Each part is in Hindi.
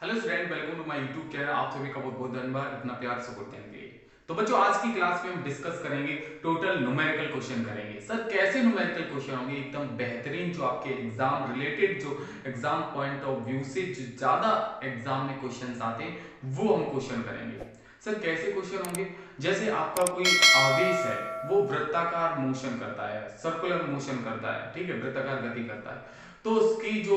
Hello student, welcome to my YouTube channel. आप सभी का बहुत बहुत धन्यवाद इतना प्यार सपोर्ट देने के लिए। तो बच्चों, आज की क्लास में हम डिस्कस करेंगे, टोटल न्यूमेरिकल क्वेश्चन करेंगे। सर कैसे न्यूमेरिकल क्वेश्चन होंगे? एकदम बेहतरीन, जो आपके एग्जाम रिलेटेड, जो एग्जाम पॉइंट ऑफ व्यू से जो ज्यादा एग्जाम में क्वेश्चन आते हैं वो हम क्वेश्चन करेंगे। सर कैसे क्वेश्चन होंगे? जैसे आपका कोई आवेश है, वो वृत्ताकार मोशन करता है, सर्कुलर मोशन करता है, ठीक है, वृत्ताकार गति करता है। तो उसकी जो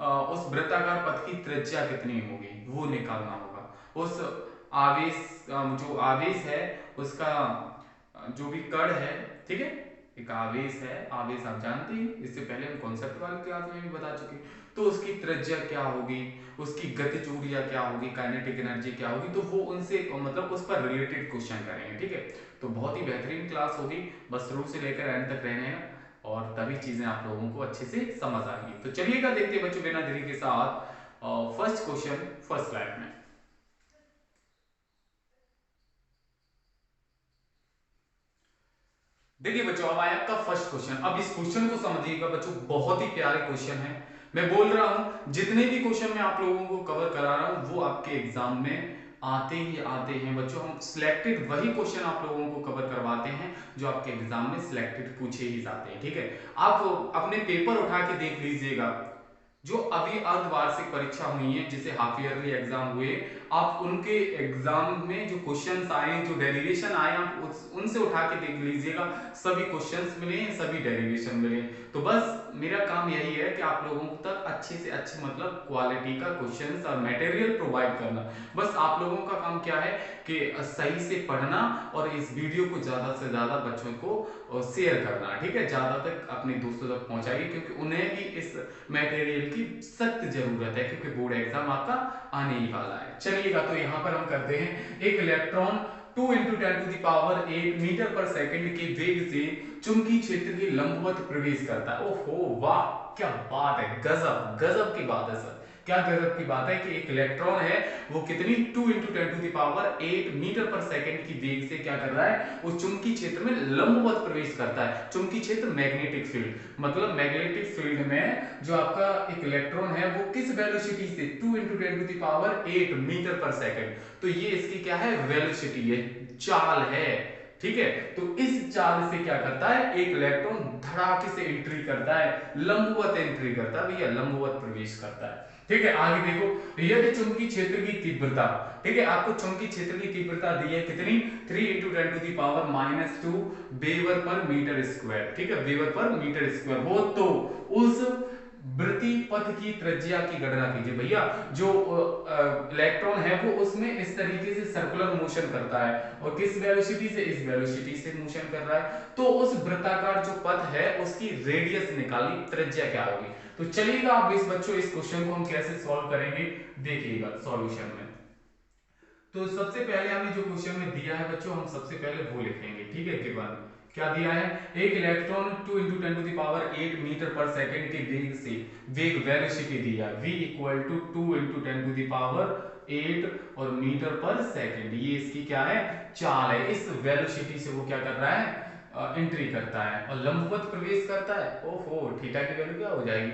उस वृत्ताकार पथ की त्रिज्या कितनी होगी वो निकालना होगा। उस आवेश जो आवेश है उसका जो भी कण है, ठीक है, एक आवेश है, आवेश आप जानते हैं, इससे पहले हम कॉन्सेप्ट वाली क्लास में भी बता चुके। तो उसकी त्रिज्या क्या होगी, उसकी गतिज ऊर्जा क्या होगी, काइनेटिक एनर्जी क्या होगी, तो वो उनसे मतलब उस पर रिलेटेड क्वेश्चन करेंगे, ठीक है। तो बहुत ही बेहतरीन क्लास होगी, बस शुरू से लेकर एंड तक रहने हैं और तभी चीजें आप लोगों को अच्छे से समझ आएंगी। तो चलिएगा देखते हैं बच्चों, बिना देरी के साथ फर्स्ट क्वेश्चन फर्स्ट स्लाइड में। देखिए बच्चों, अब आया आपका फर्स्ट क्वेश्चन। अब इस क्वेश्चन को समझिएगा बच्चों, बहुत ही प्यारे क्वेश्चन है। मैं बोल रहा हूं जितने भी क्वेश्चन मैं आप लोगों को कवर करा रहा हूं वो आपके एग्जाम में आते ही आते हैं बच्चों। हम सिलेक्टेड वही क्वेश्चन आप लोगों को कवर करवाते हैं जो आपके एग्जाम में सिलेक्टेड पूछे ही जाते हैं, ठीक है। आप अपने पेपर उठा के देख लीजिएगा, जो अभी अर्धवार्षिक परीक्षा हुई है, जिसे हाफ ईयरली एग्जाम हुए, आप उनके एग्जाम में जो क्वेश्चंस आए, जो डेरिवेशन आए, आप उनसे उठा के देख लीजिएगा। सभी क्वेश्चंस मिले हैं, सभी डेरिवेशन मिले हैं। तो बस मेरा काम यही है कि आप लोगों तक अच्छे से अच्छे मतलब क्वालिटी का क्वेश्चंस और मटेरियल प्रोवाइड करना। बस आप लोगों का काम क्या है कि सही से पढ़ना और इस वीडियो को ज्यादा से ज्यादा बच्चों को शेयर करना, ठीक है, ज्यादा तक अपने दोस्तों तक पहुंचाइए, क्योंकि उन्हें भी इस मटेरियल की सख्त जरूरत है, क्योंकि बोर्ड एग्जाम आपका आने ही वाला है। चलिएगा, तो यहां पर हम करते हैं, एक electron 2 into ten to the power 8 metre per second के वेग से चुंबकीय क्षेत्र के लंबवत प्रवेश करता है। ओहो वाह, क्या बात है, गजब गजब की बात है सर। क्या गजब की बात है कि एक इलेक्ट्रॉन है वो कितनी 2 into ten to the power 8 metre per second की वेग से क्या कर रहा है, वो चुंबकीय क्षेत्र में लंबवत प्रवेश करता है। चुंबकीय क्षेत्र मैग्नेटिक फील्ड, मतलब मैग्नेटिक फील्ड में जो आपका एक इलेक्ट्रॉन है वो किस वेलोसिटी से 2 into ten to the power 8 metre per second, तो ये इसकी क्या है, वेलोसिटी है, चाल है, ठीक है। तो इस चाल से क्या करता है, एक इलेक्ट्रॉन धड़ाके से एंट्री करता है, लंबवत एंट्री करता है भैया, लंबवत प्रवेश करता है, ठीक है। आगे देखो, यदि चुंबकीय क्षेत्र की तीव्रता, ठीक है, आपको चुंबकीय क्षेत्र की तीव्रता दी है कितनी, 3 into ten to the power -2 weber per metre square, ठीक है, वेबर पर मीटर स्क्वायर हो, तो उस वृत्ति पथ की त्रिज्या की गणना कीजिए भैया। जो इलेक्ट्रॉन है वो उसमें इस तरीके से सर्कुलर मोशन करता है, और किस वेलोसिटी से, इस वेलोसिटी से मोशन कर रहा है, तो उस वृत्ताकार जो पथ है उसकी रेडियस निकाली, त्रिज्या क्या होगी। तो चलिएगा अब इस बच्चों, इस क्वेश्चन को हम कैसे सॉल्व करेंगे, देखिएगा सॉल्यूशन में। तो सबसे पहले हमें जो क्वेश्चन में दिया है बच्चों, हम सबसे पहले वो लिखेंगे, ठीक है। के बाद क्या दिया है, एक electron 2 into ten to the power 8 metre per second के वेग से, वेग वेलोसिटी दिया है v equal to 2 into ten to the power 8 और मीटर पर सेकंड, ये इसकी क्या है, चाल है। इस वेलोसिटी से वो क्या कर रहा है, एंट्री करता है और लंबवत प्रवेश करता है। ओहो, थीटा की वैल्यू क्या हो जाएगी,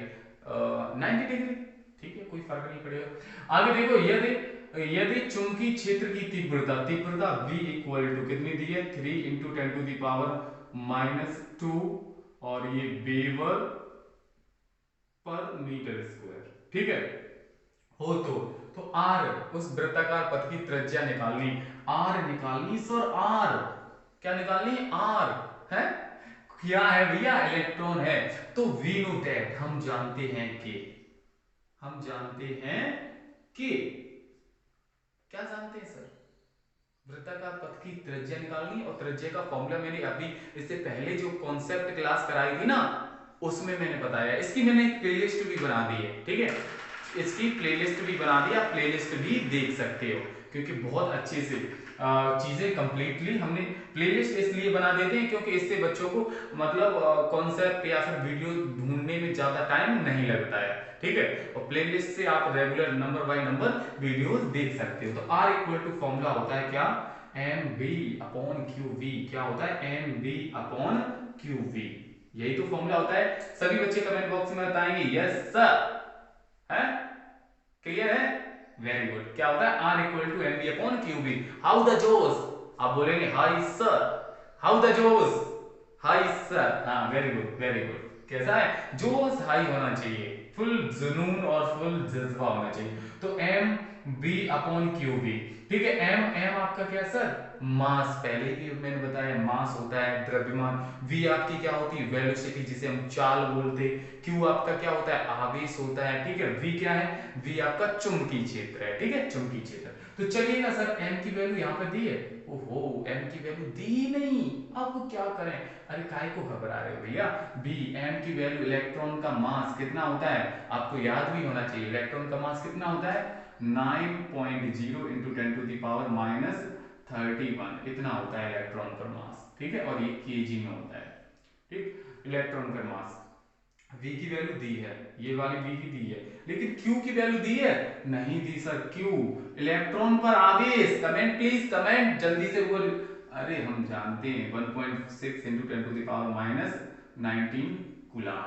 90 डिग्री, ठीक है, कोई फर्क नहीं पड़ेगा। आगे देखो, यदि यदि चुंबकीय क्षेत्र की तीव्रता, तीव्रता v इक्वल टू कितनी दी है, 3 इंटू टेन टू दावर -2 और ये वेबर पर मीटर स्क्वायर, ठीक है, हो तो r, उस वृत्ताकार पथ की त्रिज्या निकालनी, r निकालनी सर, r क्या निकालनी, r है, क्या है भैया, इलेक्ट्रॉन है। तो वी नो दैट, हम जानते हैं कि, हम जानते हैं कि, क्या जानते हैं सर, वृत्ताकार पथ की त्रिज्या निकालनी, और त्रिज्या का फॉर्मूला मैंने अभी इससे पहले जो कॉन्सेप्ट क्लास कराई थी ना उसमें मैंने बताया। इसकी मैंने एक प्लेलिस्ट भी बना दी है, ठीक है, इसकी प्लेलिस्ट भी बना दी, आप प्लेलिस्ट भी देख सकते हो, क्योंकि बहुत अच्छे से चीजें कंप्लीटली हमने प्लेलिस्ट इसलिए बना देते हैं क्योंकि इससे बच्चों को मतलब कॉन्सेप्ट या फिर वीडियो ढूंढने में ज्यादा टाइम नहीं लगता है, ठीक है। और प्लेलिस्ट से आप regular number by number videos देख सकते हो। तो R इक्वल टू फॉर्मूला होता है क्या, M B upon Q V, क्या होता है, M B upon Q V, यही तो फॉर्मूला होता है। सभी बच्चे कमेंट बॉक्स में बताएंगे यस सर, है, क्लियर है। Very good. क्या होता है? R equal to M B upon Q B. How the josh, आप बोलेंगे high sir, how the josh, high sir. हाँ वेरी गुड वेरी गुड। कैसा है? जोश हाई होना चाहिए, फुल जुनून और फुल जज्बा होना चाहिए। तो M B upon Q B, ठीक है। एम एम आपका क्या सर? मास, पहले भी मैंने बताया मास होता है द्रव्यमान। वी आपकी क्या होती है? वेलोसिटी, जिसे हम चाल बोलते। क्यू आपका क्या होता है? आवेश होता है, ठीक है। वी क्या है? वी आपका चुंबकीय क्षेत्र है, ठीक है, चुंबकीय क्षेत्र। तो चलिए ना सर, एम की वैल्यू यहाँ पे दी है। ओहो, एम की वैल्यू दी ही नहीं, अब क्या करें? अरे काय को घबरा रहे हो भैया? बी एम की वैल्यू, इलेक्ट्रॉन का मास कितना होता है? आपको याद भी होना चाहिए, इलेक्ट्रॉन का मास कितना होता है? 9.0 into 10 to the power minus 31, इतना होता है इलेक्ट्रॉन का मास, ठीक है। और ये केजी में होता है, ठीक। इलेक्ट्रॉन का मास, V की वैल्यू दी है, ये वाली V की दी है, लेकिन Q की वैल्यू दी है? नहीं दी सर। Q इलेक्ट्रॉन पर आवेश, कमेंट प्लीज, कमेंट जल्दी से बोल। अरे हम जानते हैं 1.6 into 10 to the power minus 19 coulomb.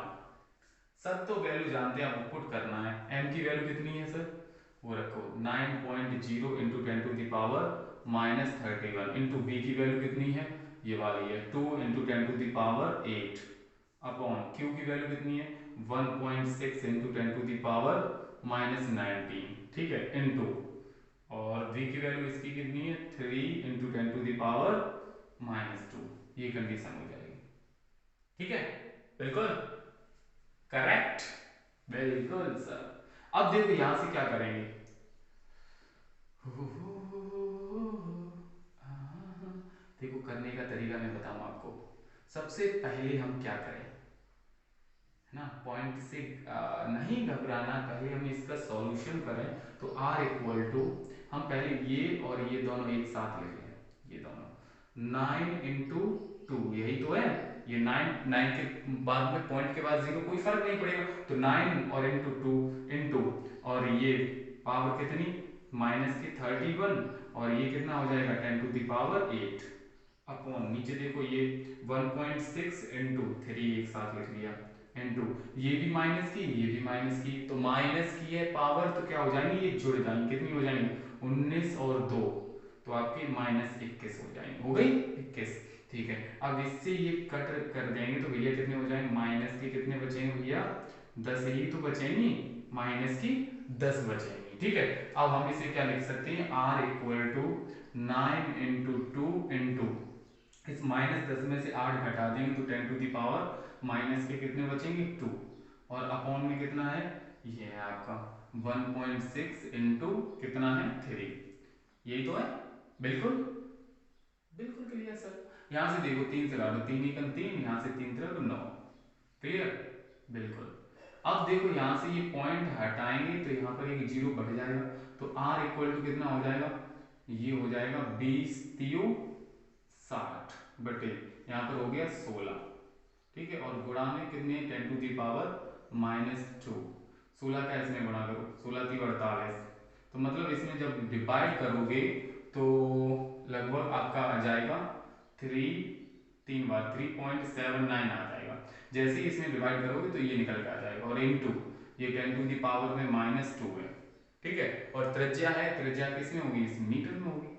सब तो वैल्यू जानते हैं, अब पुट करना है। M की वैल्यू कितनी है सर? वो रखो 9.0 into 10 to the power minus 31 into V की वैल्यू कितनी है? ये वाली है 2 into 10 to the power 8 upon Q की वैल्यू कितनी है? 1.6 into 10 to the power minus 19, ठीक है, इंटू, और V की वैल्यू इसकी कितनी है? 3 into 10 to the power minus 2। ये कंडीशन हो जाएगी, ठीक है, बिल्कुल करेक्ट, बिल्कुल सर। अब देखो यहां से क्या करेंगे। देखो करने का तरीका मैं बताऊं आपको। सबसे पहले हम क्या करें, है ना, पॉइंट से नहीं घबराना, पहले हम इसका सॉल्यूशन करें। तो R इक्वल टू, हम पहले ये और ये दोनों एक साथ ले लें, ये दोनों 9 इंटू 2, यही तो है। ये 9 9 के बाद में पॉइंट के बाद जीरो, कोई फर्क नहीं पड़ेगा। तो 9 और इंटू 2 इंटू, और ये पावर कितनी? माइनस की 31, और ये कितना हो जाएगा? 10 टू द पावर 8 अपॉन, नीचे देखो ये 1.6 इंटू 3 एक साथ लिख लिया, इंटू ये भी माइनस की, ये भी माइनस की, तो माइनस की है पावर तो क्या हो जाएंगी? ये जुड़ जाएंगी, कितनी हो जाएंगी? 19 और 2, तो आपकी माइनस 21 हो जाएंगी, हो गई 21, ठीक है। अब इससे ये कट कर देंगे तो भैया कितने हो जाएंगे? माइनस के कितने बचेंगे भैया? 10 ही तो बचेंगी, माइनस की 10 बचेंगी, ठीक है। अब हम इसे क्या लिख सकते हैं? R equal to 9 into 2 into, इस माइनस 10 में से 8 घटा देंगे तो 10 टू दी पावर माइनस के कितने बचेंगे? 2, और अपॉन में कितना है? ये है आपका 1.6 इंटू कितना है? 3, यही तो है, बिल्कुल बिल्कुल क्लियर सर। यहां से देखो 3 से काटो, 3 एकम 3, यहां से 3 3 9, क्लियर, बिल्कुल। अब देखो यहां से ये पॉइंट हटाएंगे तो यहाँ पर एक जीरो बढ़ जाएगा, तो R इक्वल टू कितना हो जाएगा? ये हो जाएगा 20 तियो 60 बटे, यहाँ पर हो गया 16, ठीक है, और गुणा में कितने? 10 टू दी पावर माइनस 2, 16 का इसमें गुणा करो, 16 की 48, तो मतलब इसमें जब डिवाइड करोगे तो लगभग आपका आ जाएगा 3, 3 बार 3.79 आ जाएगा। जैसे ही इसमें डिवाइड करोगे तो ये निकल के आ जाएगा, और इनटू ये 10 टू दी पावर में माइनस 2 है, ठीक है, और त्रिज्या है, त्रिज्या किसमें होगी? इस मीटर में होगी,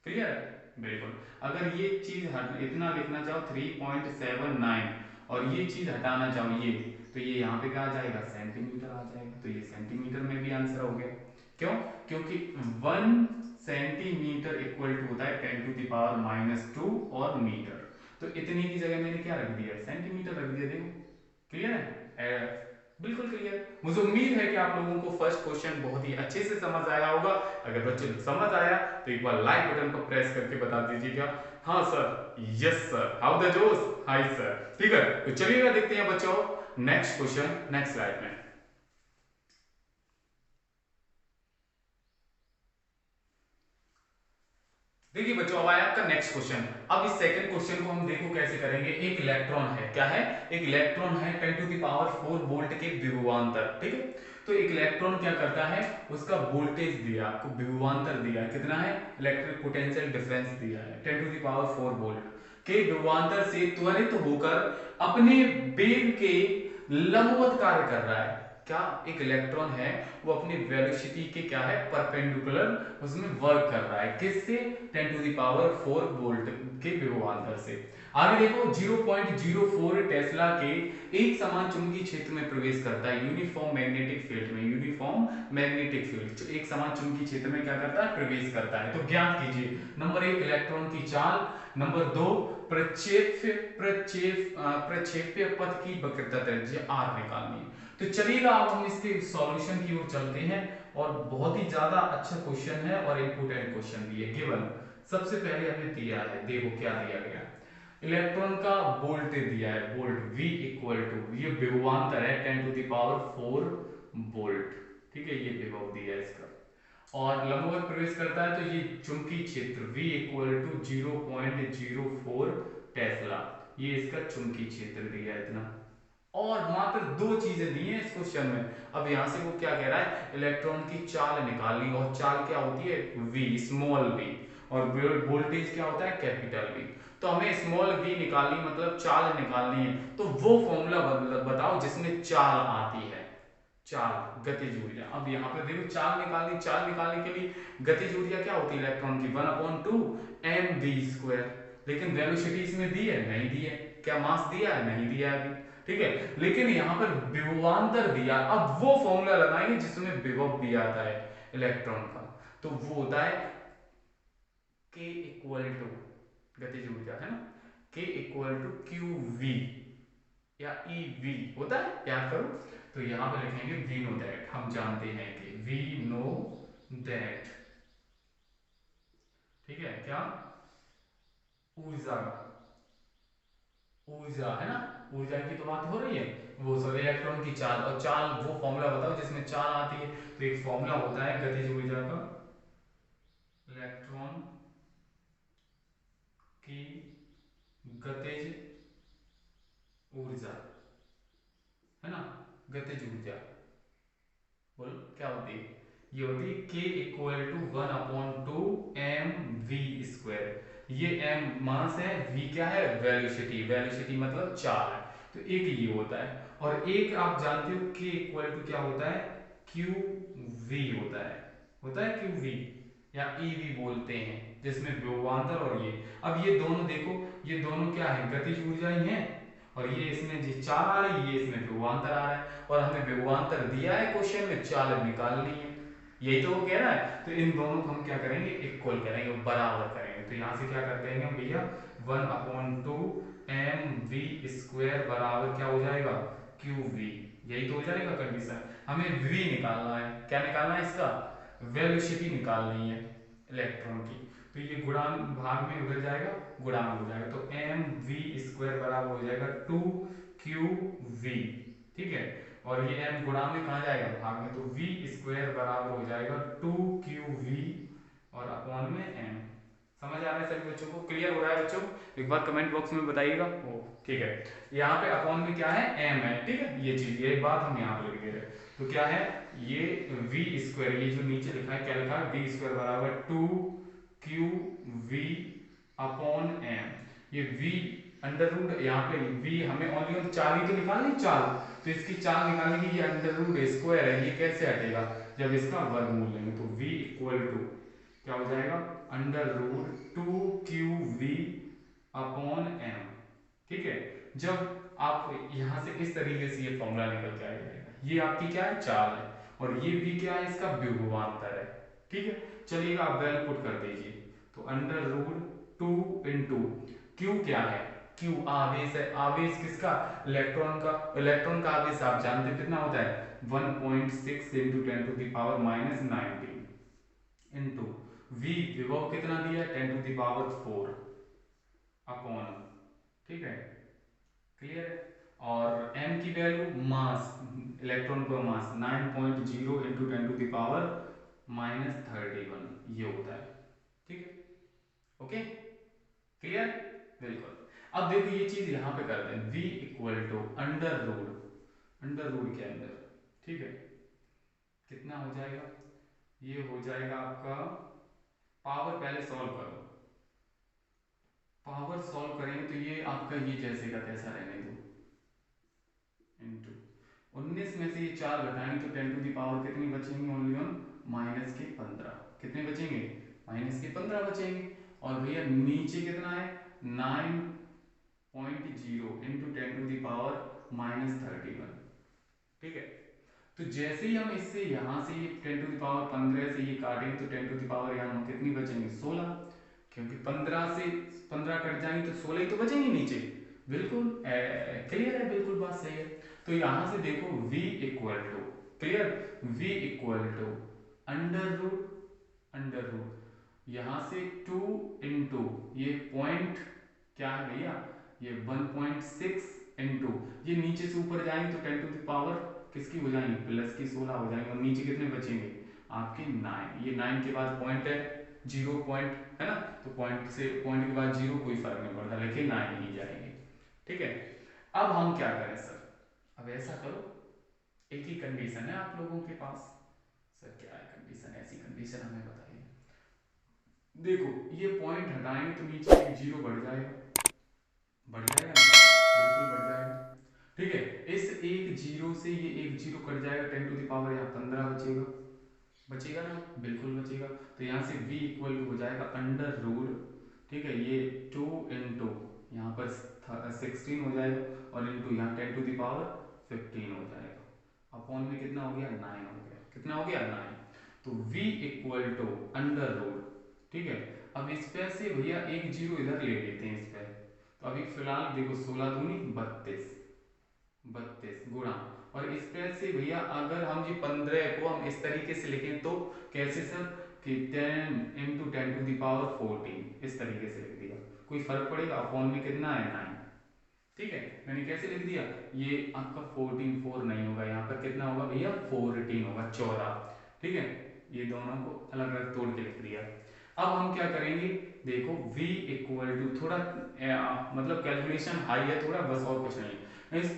क्लियर, बिल्कुल। अगर ये चीज इतना लिखना चाहो 3.79 और ये चीज हटाना चाहो ये, तो ये यहाँ पे क्या आ जाएगा? सेंटीमीटर आ जाएगा, तो ये सेंटीमीटर में भी आंसर हो गया। क्यों? क्योंकि 1 सेंटीमीटर इक्वल टू होता है 10 टू द पावर माइनस 2 और मीटर, तो इतनी की जगह मैंने क्या रख दिया? सेंटीमीटर रख दिया, देखो क्लियर है, बिल्कुल क्लियर। मुझे उम्मीद है कि आप लोगों को फर्स्ट क्वेश्चन बहुत ही अच्छे से समझ आया होगा। अगर बच्चे समझ आया तो एक बार लाइक बटन को प्रेस करके बता दीजिएगा हाँ sir, yes sir, how the जोश, हाय सर, ठीक है। तो चलिएगा देखते हैं बच्चों नेक्स्ट क्वेश्चन नेक्स्ट स्लाइड में। देखिए बच्चों, अब आया आपका नेक्स्ट क्वेश्चन। अब इस सेकंड क्वेश्चन को हम देखो कैसे करेंगे। एक इलेक्ट्रॉन है, क्या है? एक इलेक्ट्रॉन है 10 टू द पावर 4 वोल्ट के विभवांतर, ठीक है। तो एक इलेक्ट्रॉन क्या करता है? उसका वोल्टेज दिया आपको, विभवांतर दिया कितना है? इलेक्ट्रिक पोटेंशियल डिफरेंस दिया है 10 टू द पावर 4 वोल्ट के विभवांतर से त्वरित होकर अपने वेग के लंबवत कार्य कर रहा है। क्या एक इलेक्ट्रॉन है वो अपनी वेलोसिटी के क्या है परपेंडिकुलर उसमें वर्क कर रहा है, किससे 10⁴ वोल्ट के विभवांतर से। आगे देखो 0.04 टेस्ला के एक समान चुंबकीय क्षेत्र में प्रवेश करता है यूनिफॉर्म मैग्नेटिक फील्ड में। यूनिफॉर्म मैग्नेटिक फील्ड एक समान चुंबकीय क्षेत्र में क्या करता है प्रवेश करता है। तो ज्ञात कीजिए नंबर 1 इलेक्ट्रॉन की चाल, नंबर 2 प्रक्षेप्य प्रक्षेप्य पथ की वक्रता त्रिज्या r निकालनी है। तो चलिएगा अब हम इसके सॉल्यूशन की ओर चलते हैं और बहुत ही ज्यादा अच्छा क्वेश्चन है और इंपोर्टेंट क्वेश्चन भी है गिवन। सबसे पहले हमें दिया है, देखो क्या दिया गया, इलेक्ट्रॉन का वोल्ट दिया है, वोल्ट v इक्वल टू, ये विभवांतर है 10⁴ वोल्ट, ठीक है, ये विभव दिया है इसका, और लंबवत प्रवेश करता है तो ये चुंबकीय क्षेत्र v इक्वल टू 0.04 टेस्ला, ये इसका चुंबकीय क्षेत्र दिया है इतना। और मात्र दो चीजें दी हैं इस क्वेश्चन में। अब यहां से वो क्या कह रहा है, इलेक्ट्रॉन की चाल निकालनी, और चाल क्या होती है v, स्मॉल v, और वोल्टेज क्या होता है कैपिटल V। तो हमें स्मॉल v निकालनी मतलब चाल निकालनी है, तो वो फॉर्मूला बताओ जिसमें चाल आती है, चाल गतिज ऊर्जा। अब यहाँ पे देखो चाल निकालनी, चाल निकालने के लिए गतिज ऊर्जा क्या होती है इलेक्ट्रॉन की 1/2 mv², लेकिन वेलोसिटी इसमें दी है नहीं दी है, क्या मास दिया है नहीं दिया है अभी, ठीक है, लेकिन यहाँ पर विभवांतर दिया। अब वो फॉर्मूला लगाएंगे जिसमें विभव भी आता है इलेक्ट्रॉन का, तो वो होता है k इक्वल टू, गतिज ऊर्जा है ना, k इक्वल टू qv या ev होता है, याद करो। तो यहां पे लिखेंगे वी नो दैट, हम जानते हैं कि वी नो दैट, ठीक है, क्या ऊर्जा, ऊर्जा है ना, ऊर्जा की तो बात हो रही है, वो सब इलेक्ट्रॉन की चाल, और चाल वो फॉर्मूला बताओ जिसमें चाल आती है। तो एक फॉर्मूला होता है गतिज ऊर्जा का, इलेक्ट्रॉन की गतिज ऊर्जा, है ना, गतिज ऊर्जा बोलो क्या होती है, ये होती है k इक्वल टू 1/2 mv²। ये m मास है, v क्या है वेलोसिटी, वेलोसिटी मतलब चाल है, तो एक ये होता है, और एक आप जानते हो k इक्वल टू क्या होता है qv होता है qv या ev बोलते हैं, जिसमें विभवांतर और ये, अब ये दोनों देखो, ये दोनों क्या है गतिज ऊर्जा ही है, और ये इसमें जो चाल आ रही है ये इसमें विभवांतर आ रहा है, और हमें विभवांतर दिया है क्वेश्चन में, चाल निकालनी है, यही तो वो कह रहा है। तो इन दोनों को हम क्या करेंगे इक्वल करेंगे, बराबर करेंगे। तो यहाँ से क्या करते हैं भैया 1/2 mv² बराबर क्या हो जाएगा qv, यही तो हो जाएगा कंडीशन। हमें v निकालना है, क्या निकालना है इसका वेलोसिटी निकालनी है इलेक्ट्रॉन की, तो ये गुणांक भाग में उधर जाएगा, गुणांक हो जाएगा, तो mv² बराबर हो जाएगा 2qv, ठीक है, और ये m गुणा में कहा जाएगा भाग में, तो v² बराबर हो जाएगा 2qv और अपॉन में m। समझ आ रहा है सभी बच्चों को, क्लियर हो रहा है बच्चों, एक बार कमेंट बॉक्स में बताइएगा। ओ ठीक है, यहाँ पे अपॉन में क्या है m है, ठीक है, ये चीज ये बात हम यहाँ पे लिख दे रहे हैं, तो क्या है ये v², ये जो नीचे लिखा है क्या लिखा है v² बराबर 2qv अपॉन m, ये v अंडर रूट, यहाँ पे v हमें ओनली चाल ही तो निकालनी, चाल, तो इसकी चाल निकालने की ये अंडर रूट स्क्वायर है, ये कैसे हटेगा जब इसका वर्गमूल लेंगे, तो v इक्वल टू क्या हो जाएगा under root 2qv upon m, ठीक है। जब आप यहां से इस तरीके से ये फॉर्मूला निकल के आ जाएगा, ये आपकी क्या है चाल है, और ये भी क्या है इसका विभवांतर है, ठीक है। चलिएगा आप वैल्यू पुट कर दीजिए, तो अंडर रूट 2 इंटू क्यू क्या है, क्यू आवेश है, आवेश किसका इलेक्ट्रॉन का, इलेक्ट्रॉन का आवेश आप जानते कितना होता है 1.6 इंटू 10⁻⁹ इंटू v विभव कितना दिया 10⁴ अपॉन, ठीक है, क्लियर है, और m की वैल्यू मास, इलेक्ट्रॉन का मास 9.0 इंटू 10⁻31 ये होता है, ठीक है, ओके, क्लियर, बिल्कुल। अब देखो ये चीज यहां पे करते हैं v equal to under root के अंदर, ठीक है, कितना हो जाएगा, ये हो जाएगा आपका, पावर पहले सॉल्व करो, पावर सॉल्व करेंगे तो ये आपका ये जैसे का तैसा रहने दो, इंटू 19 में से ये 4 घटाएंगे तो 10 टू दी पावर कितनी बचेंगी, ओनली ऑन माइनस के 15। कितने बचेंगे, माइनस के 15 बचेंगे। और भैया नीचे कितना है, 9.0 इंटू 10 टू दी पावर -31। ठीक है, तो जैसे ही हम इससे यहाँ से 10 टू द पावर 15 से ये काटेंगे तो 10 टू द पावर यहाँ कितनी बचेंगे, 16। क्योंकि 15 से 15 कट जाएंगे तो 16 ही तो बचेंगे नीचे। बिल्कुल क्लियर है, बिल्कुल बात सही है। तो यहाँ से देखो v equal to, clear, v equal to under root यहाँ से 2 इंटू ये पॉइंट क्या है भैया, ये 1.6 इंटू ये नीचे से ऊपर जाएंगे तो 10 टू द पावर किसकी हो जाएंगी, प्लस की 16 हो जाएंगे। और नीचे कितने बचेंगे आपके 9। ये 9 के बाद पॉइंट है, 0 पॉइंट है ना, तो पॉइंट से पॉइंट के बाद 0 कोई फर्क नहीं पड़ता, लेकिन 9 ही जाएंगे। ठीक है, अब हम क्या करें सर, अब ऐसा करो, एक ही कंडीशन है आप लोगों के पास। सर क्या है कंडीशन, ऐसी कंडीशन हमें बताइए। देखो ये पॉइंट हटाएंगे तो नीचे एक 0 बढ़ जाएगा, बढ़ जाएगा ना, बिल्कुल बढ़ जाएगा। ठीक है, इस एक 0 से ये एक 0 कट जाएगा, 10 टू द पावर यहाँ 15 बचेगा, बचेगा ना, बिल्कुल बचेगा। तो यहाँ से v इक्वल टू हो जाएगा अंडर रूट, ठीक है, ये 2 इंटू यहाँ पर 16 हो जाएगा और इंटू यहाँ 10 टू द पावर 15 हो जाएगा। अपॉन में कितना हो गया, 9 हो गया, कितना हो गया, 9। तो v equal to under root, ठीक है। अब इस पे से भैया एक 0 इधर ले लेते हैं इस पे, तो अभी फिलहाल देखो 16 दूनी 32 गुणा, और इस पे से भैया अगर हम जी 15 को हम इस तरीके से लिखें तो कैसे सर, कि 10 इंटू 10 टू द पावर 14 इस तरीके से लिख दिया, कोई फर्क पड़ेगा, अपॉन में कितना है 9। ठीक है, मैंने कैसे लिख दिया, ये आपका 14 4 नहीं होगा, यहाँ पर कितना होगा भैया 14 होगा, 14। ठीक है, ये दोनों को अलग अलग तोड़ के लिख दिया। अब हम क्या करेंगे, देखो v इक्वल टू थोड़ा मतलब कैलकुलेशन हाई है थोड़ा, बस और कुछ नहीं। इस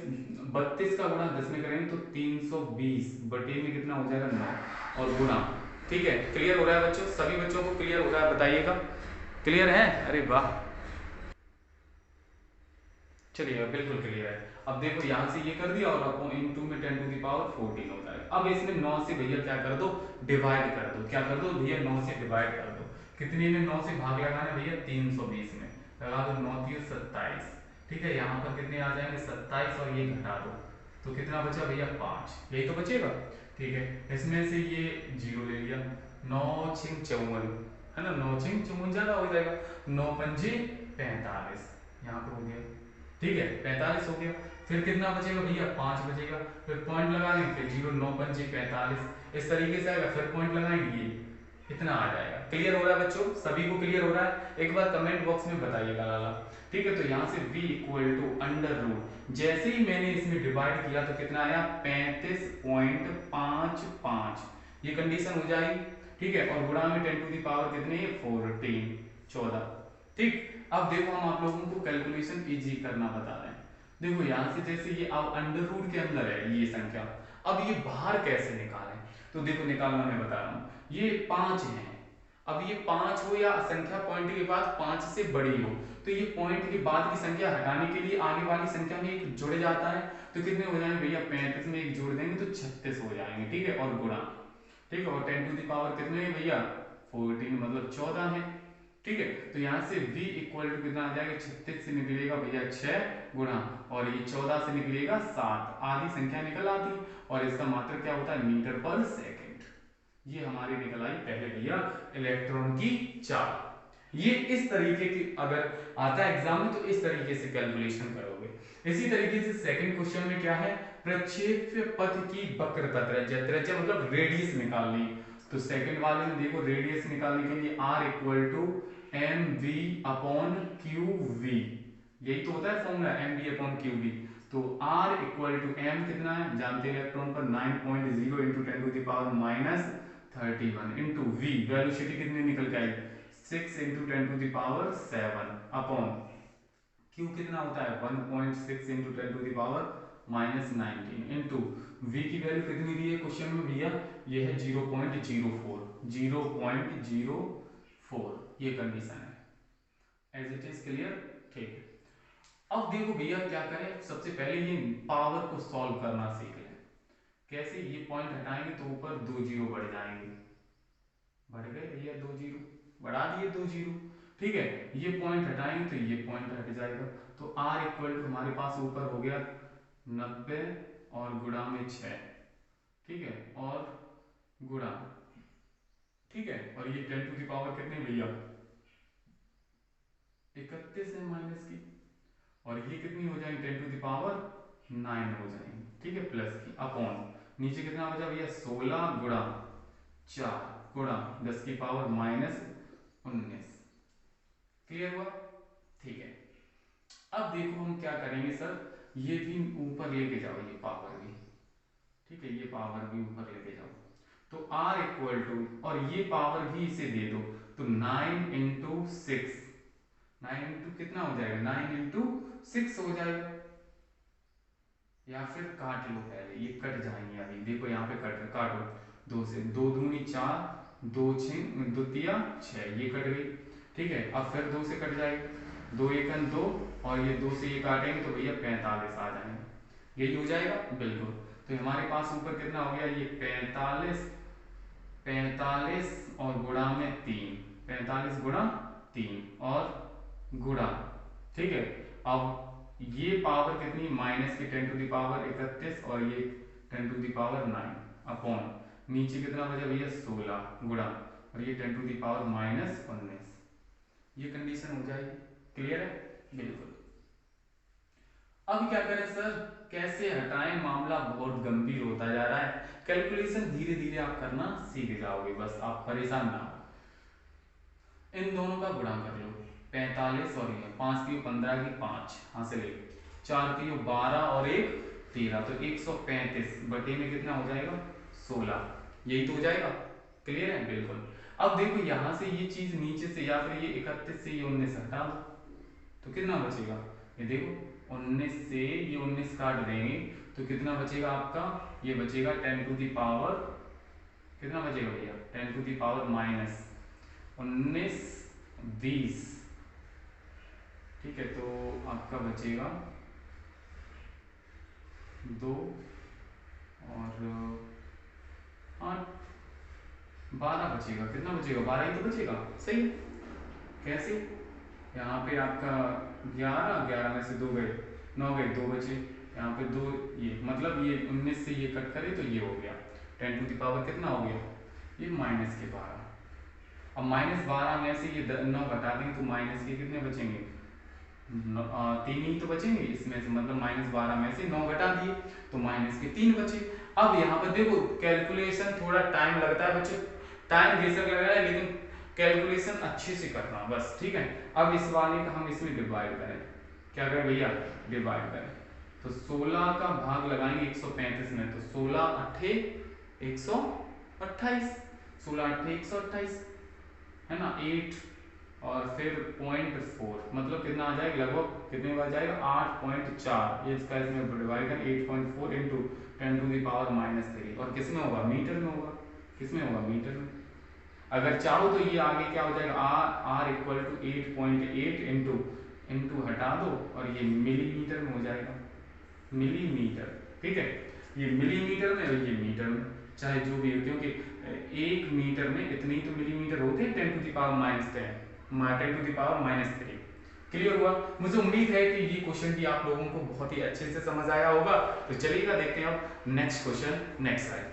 32 का गुणा 10 में करेंगे तो 320 बटे में कितना हो जाएगा 9 और गुणा। ठीक है, क्लियर हो रहा है बच्चों, सभी बच्चों को क्लियर हो रहा है, बताइएगा क्लियर है, अरे वाह, चलिए बिल्कुल क्लियर है। अब देखो यहाँ से ये कर दिया और अपॉन इन टू में 10 टू द पावर 14 होता है। अब इसमें 9 से भैया क्या कर दो, डिवाइड कर दो, क्या कर दो भैया 9 से डिवाइड कर दो। कितने में 9 से भाग लगाना है भैया, 320 में लगा दो, 9 3 27। ठीक है, यहाँ पर कितने आ जाएंगे 27 और ये घटा दो तो कितना बचा भैया 5, यही तो बचेगा। ठीक है, इसमें से ये 0 ले लिया, 9 6 54 है ना, 9 6 54 ज्यादा हो जाएगा, 9 पंजे 45 यहाँ पर हो गया। ठीक है, 45 हो गया, फिर कितना बचेगा भैया 5 बचेगा, फिर पॉइंट लगाएंगे, फिर 0 9 पंजे 45 इस तरीके से आएगा, फिर पॉइंट लगाएंगे, ये इतना आ जाएगा। क्लियर हो रहा है बच्चों, सभी को क्लियर हो रहा है, एक बार कमेंट बॉक्स में बताइएगा लाला। ठीक है, तो यहाँ से v equal to under root, जैसे ही मैंने इसमें डिवाइड किया तो कितना आया 35.55, ये कंडीशन हो जाएगी। ठीक है, और गुणा में 10 टू दी पावर कितनी है 14। ठीक, अब देखो हम आप लोगों को कैलकुलेशन इजी करना बता रहे हैं। देखो यहाँ से जैसे ये अब अंडर रूट के अंदर है ये संख्या, अब ये बाहर कैसे निकालें, तो देखो निकालना मैं बता रहा हूँ, ये 5 है, अब ये 5 हो या संख्या पॉइंट के बाद 5 से बड़ी हो, तो ये पॉइंट के बाद की संख्या हटाने के लिए आगे वाली संख्या में एक जुड़ जाता है, तो कितने हो जाएंगे भैया 35 में एक जोड़ देंगे तो 36 हो जाएंगे। ठीक है, और गुणा, ठीक है, और 10 टू द पावर कितने है भैया 14 मतलब 14 है। ठीक है, तो यहाँ से v इक्वल टू कितना आ जाएगा, 36 से निकलेगा भैया 6 गुणा, और ये 14 से निकलेगा 7, आधी संख्या निकल आती, और इसका मात्रक क्या होता है मीटर पर सेकंड। ये हमारी निकल आई पहले भैया इलेक्ट्रॉन की चाल। ये इस तरीके की अगर आता है एग्जाम में तो इस तरीके से कैलकुलेशन करोगे। इसी तरीके से सेकंड क्वेश्चन में क्या है, प्रक्षेप्य पथ की वक्रता त्रिज्या, त्रिज्या मतलब रेडियस निकालनी, तो सेकंड वाले में देखो रेडियस निकालने के लिए r equal to M V upon Q V, यही तो होता है formula M V upon Q V. तो r इक्वल टू m कितना है जानते हैं इलेक्ट्रॉन पर 9.0 into 10 to the power -31 into v velocity कितनी निकल के आई 6 into 10 to the power 7 upon q कितना होता है 1.6 into 10 to the power -19 into v की वैल्यू कितनी दी है क्वेश्चन में भैया, ये है 0.04, 0.04 ये कंडीशन है, एज इट इज क्लियर। ठीक, अब देखो भैया क्या करें, सबसे पहले ये पावर को सॉल्व करना सीख लें। कैसे, ये पॉइंट हटाएंगे तो ऊपर 2 जीरो बढ़ जाएंगे, बढ़ गए भैया 2 जीरो, बढ़ा दिए 2 जीरो। ठीक है, ये पॉइंट हटाएंगे तो ये पॉइंट हट जाएगा। तो आर इक्वल टू हमारे पास ऊपर हो गया 90 और गुणा में 6, ठीक है, और गुणा, ठीक है, और ये 10 टू द पावर कितने भैया 31 है माइनस की, और ये कितनी हो जाएंगे 10 टू द पावर 9 हो जाएंगे, ठीक है, प्लस की अपॉन नीचे कितना बचा भैया 16 गुणा 4 गुणा 10 की पावर माइनस 19। क्लियर हुआ? ठीक है, अब देखो हम क्या करेंगे सर, ये भी ऊपर लेके जाओ, ये पावर भी, ठीक है, ये पावर भी ऊपर लेके जाओ, तो r इक्वल टू, और ये पावर भी इसे दे दो, तो 9 इंटू 6, 9 इंटू कितना हो जाएगा 9 इंटू 6 हो जाएगा, या फिर काट लो पहले, ये कट जाएंगे अभी, देखो यहाँ पे कट काटो, 2 से 2 दूनी 4, 2 6 2 तिया 6, ये कट गई, ठीक है, अब फिर 2 से कट जाएगी, 2 एकन 2, और ये 2 से ये काटेंगे तो भैया 45 आ जाएंगे, यही हो जाएगा बिल्कुल। तो हमारे पास ऊपर कितना हो गया ये 45, 45 और गुणा में 3, 45 गुणा 3 और गुणा, ठीक है, अब ये पावर कितनी माइनस की 10 टू द पावर 31 और ये 10 टू द पावर 9 अपॉन नीचे कितना बचा भैया 16 गुणा, और ये 10 टू द पावर माइनस 19, ये कंडीशन हो जाएगी। क्लियर है? बिल्कुल। अब क्या करें सर, कैसे हटाएं, मामला बहुत गंभीर होता जा रहा है, कैलकुलेशन धीरे धीरे आप करना सीख जाओगे, बस आप परेशान ना हो। इन दोनों का गुणा कर लो, 45 और ये 5 की 15 की 5 हासिल, 4 की 12 और 1 13, तो 135 बटे में कितना हो जाएगा 16, यही तो हो जाएगा। क्लियर है? बिल्कुल। अब देखो यहां से ये चीज नीचे से, या फिर ये 31 से ये 19 हटा दो, तो कितना बचेगा, ये देखो 19 से ये 19 काट देंगे तो कितना बचेगा आपका, ये बचेगा 10 टू द पावर, कितना बचेगा भैया 10 टू द पावर माइनस 19 20, ठीक है, तो आपका बचेगा 2 और 8 12 बचेगा, कितना बचेगा 12 ही तो बचेगा, सही। कैसे, यहाँ पे आपका 11, 11 में से 2 गए 9 गए, 2 बचे, यहाँ पे 2, ये मतलब ये 19 से ये कट करे तो ये हो गया 10 टू द पावर कितना हो गया ये माइनस के 12। अब माइनस 12 में से ये 9 घटा देंगे तो माइनस के कितने बचेंगे 3 ही तो बचेंगे इसमें से, मतलब माइनस 12 में से 9 घटा दिए तो माइनस के 3 बचे। अब यहाँ पर देखो कैलकुलेशन थोड़ा टाइम लगता है बच्चों, टाइम बेशक लग रहा है लेकिन कैलकुलेशन अच्छे से करना बस, ठीक है। अब इस वाले का हम इसमें डिवाइड करें, क्या करें भैया डिवाइड करें, तो 16 का भाग लगाएंगे 135 में, तो 16 अट्ठे 128, 16 अट्ठे 128 है ना, 8 और फिर 0.4, मतलब कितना आ जाएगा लगभग कितने बार जाएगा 8.4, ये इसका इसमें डिवाइड करें 8.4 into 10 to the power minus 3, और किस में होगा मीटर में होगा, किस में होगा मीटर में। अगर चाहो तो ये आगे क्या हो जाएगा R equal to 8.8 into into हटा दो और ये मिलीमीटर में हो जाएगा, मिलीमीटर, ठीक है, ये मिलीमीटर में और ये मीटर में, चाहे जो भी हो, क्योंकि 1 मीटर में इतने ही तो मिलीमीटर होते हैं 10 to the power minus 10 to the power minus 3। Clear हुआ? मुझे उम्मीद है कि ये क्वेश्चन भी आप लोगों को बहुत ही अच्छे से समझ आया होगा। तो चलिएगा देखते हैं अब नेक्स्ट क्वेश्चन नेक्स्ट स्लाइड।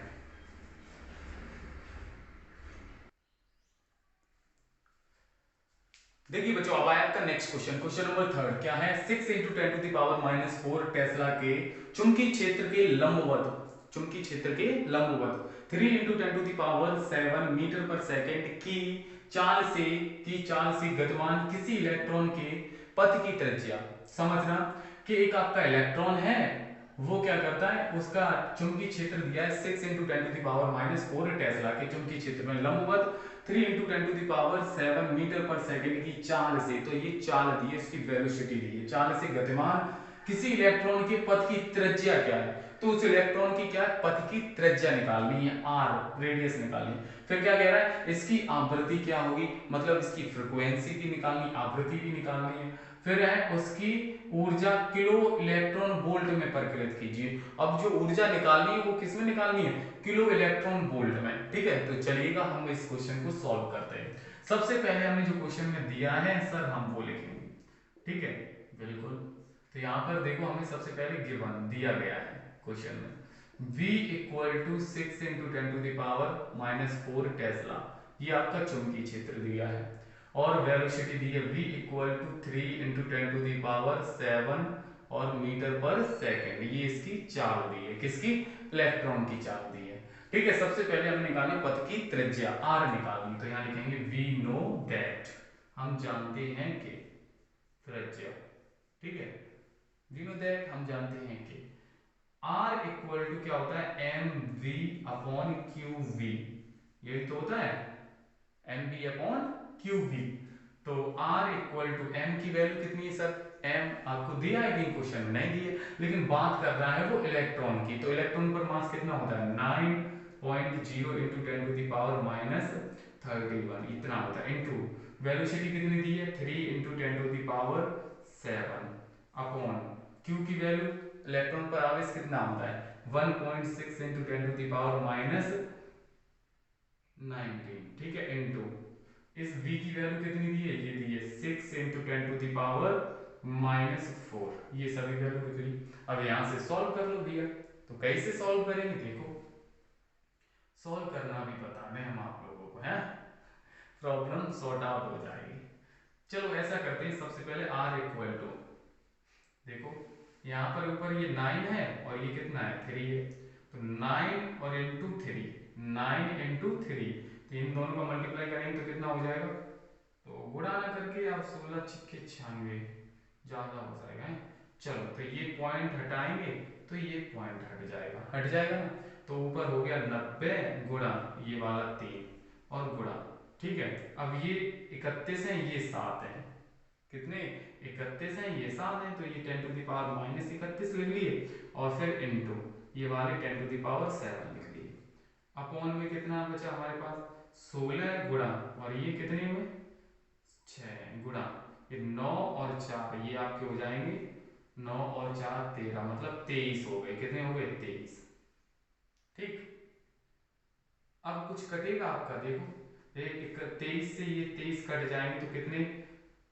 देखिए बच्चों अब आया आपका नेक्स्ट क्वेश्चन, क्वेश्चन नंबर 3 क्या है, 6 into 10 to the power minus 4 tesla के चुंबकीय क्षेत्र के लंबवत, चुंबकीय क्षेत्र के लंबवत 3 into 10 to the power 7 metre per second की चाल से गतिमान किसी इलेक्ट्रॉन के पथ की त्रिज्या। समझना कि एक आपका इलेक्ट्रॉन है, वो क्या करता है, उसका चुंबकीय क्षेत्र दिया है 6 into 10 to the power minus 4 tesla के चुंबकीय क्षेत्र में लंबवत 3 into 10 to the power 7 metre per second की चाल से, तो ये चाल दी है, इसकी वेलोसिटी दी है, चाल से गतिमान किसी इलेक्ट्रॉन के पथ की त्रिज्या क्या है, तो उस इलेक्ट्रॉन की क्या पथ की त्रिज्या निकालनी है, आर रेडियस निकालनी है। फिर क्या कह रहा है, इसकी आवृत्ति क्या होगी, मतलब इसकी फ्रीक्वेंसी भी निकालनी, आवृत्ति भी निकालनी है। फिर है उसकी ऊर्जा किलो इलेक्ट्रॉन वोल्ट में परिकलित कीजिए। अब जो ऊर्जा निकालनी है वो किस में निकालनी है, किलो इलेक्ट्रॉन वोल्ट में। ठीक है, तो चलिएगा हम इस क्वेश्चन को सॉल्व करते हैं। सबसे पहले हमें जो क्वेश्चन में दिया है सर हम वो लिखेंगे। ठीक है, बिल्कुल। तो यहाँ पर देखो हमें सबसे पहले गिवन दिया गया है क्वेश्चन में V equal to 6 into 10⁻⁻4 tesla, ये आपका चुंबकीय क्षेत्र दिया है। और वेलोसिटी दी है V इक्वल टू 3 इंटू 10⁻7 और मीटर पर सेकेंड, ये इसकी चाल दी है, किसकी, इलेक्ट्रॉन की चाल दी है। ठीक है, सबसे पहले हमने निकाली पथ की त्रिज्या R निकालनी, तो यहाँ लिखेंगे वी नो दैट, हम जानते हैं कि त्रिज्या, ठीक है, वी नो दैट हम जानते हैं कि R इक्वल टू क्या होता है, M V upon Q V, यही तो होता है M V upon Q V. तो R इक्वल टू एम की वैल्यू कितनी है सर, एम आपको दिया है कि क्वेश्चन में नहीं दिए, लेकिन बात कर रहा है वो इलेक्ट्रॉन की, तो इलेक्ट्रॉन पर मास कितना होता है 9.0 इंटू 10⁻31 इतना होता है, इंटू वेलोसिटी कितनी दी है 3 इंटू 10⁻7 अपॉन क्यू की वैल्यू, इलेक्ट्रॉन पर आवेश कितना होता है 1.6 इंटू 10⁻19, ठीक है, इंटू इस v की वैल्यू कितनी दी है, ये दी है 6 इंटू 10⁻⁻4, ये सभी वैल्यू निकली। अब यहां से सॉल्व कर लो भैया, तो कैसे सॉल्व करेंगे, देखो सॉल्व करना भी बता दें हम आप लोगों को, है प्रॉब्लम सॉर्ट आउट हो जाएगी। चलो ऐसा करते हैं, सबसे पहले r इक्वल टू, देखो यहाँ पर ऊपर ये 9 है और ये कितना है 3 है, तो 9 और इंटू 3, 9 इंटू 3, तो इन दोनों का मल्टीप्लाई करेंगे तो कितना हो जाएगा, तो गुणा ना करके आप 16 छिक्के 96 ज्यादा हो जाएगा है? चलो तो ये पॉइंट हटाएंगे तो ये पॉइंट हट जाएगा ना, तो ऊपर हो गया 90 गुणा ये वाला 3 और गुणा, ठीक है। अब ये 31 है, ये 7 है, कितने 31 है, ये 7 है, तो ये 10⁻⁻31 लिख लिए और फिर इनटू ये वाले 10⁻7 लिख लिए, अपॉन में कितना बचा हमारे पास 16 गुणा और ये कितने हुए 6 गुणा ये 9 और 4, ये आपके हो जाएंगे 9 और 4 13, मतलब 23 हो गए, कितने हो गए 23, ठीक। अब कुछ कटेगा आपका, देखो 23 से ये 23 कट जाएंगे तो कितने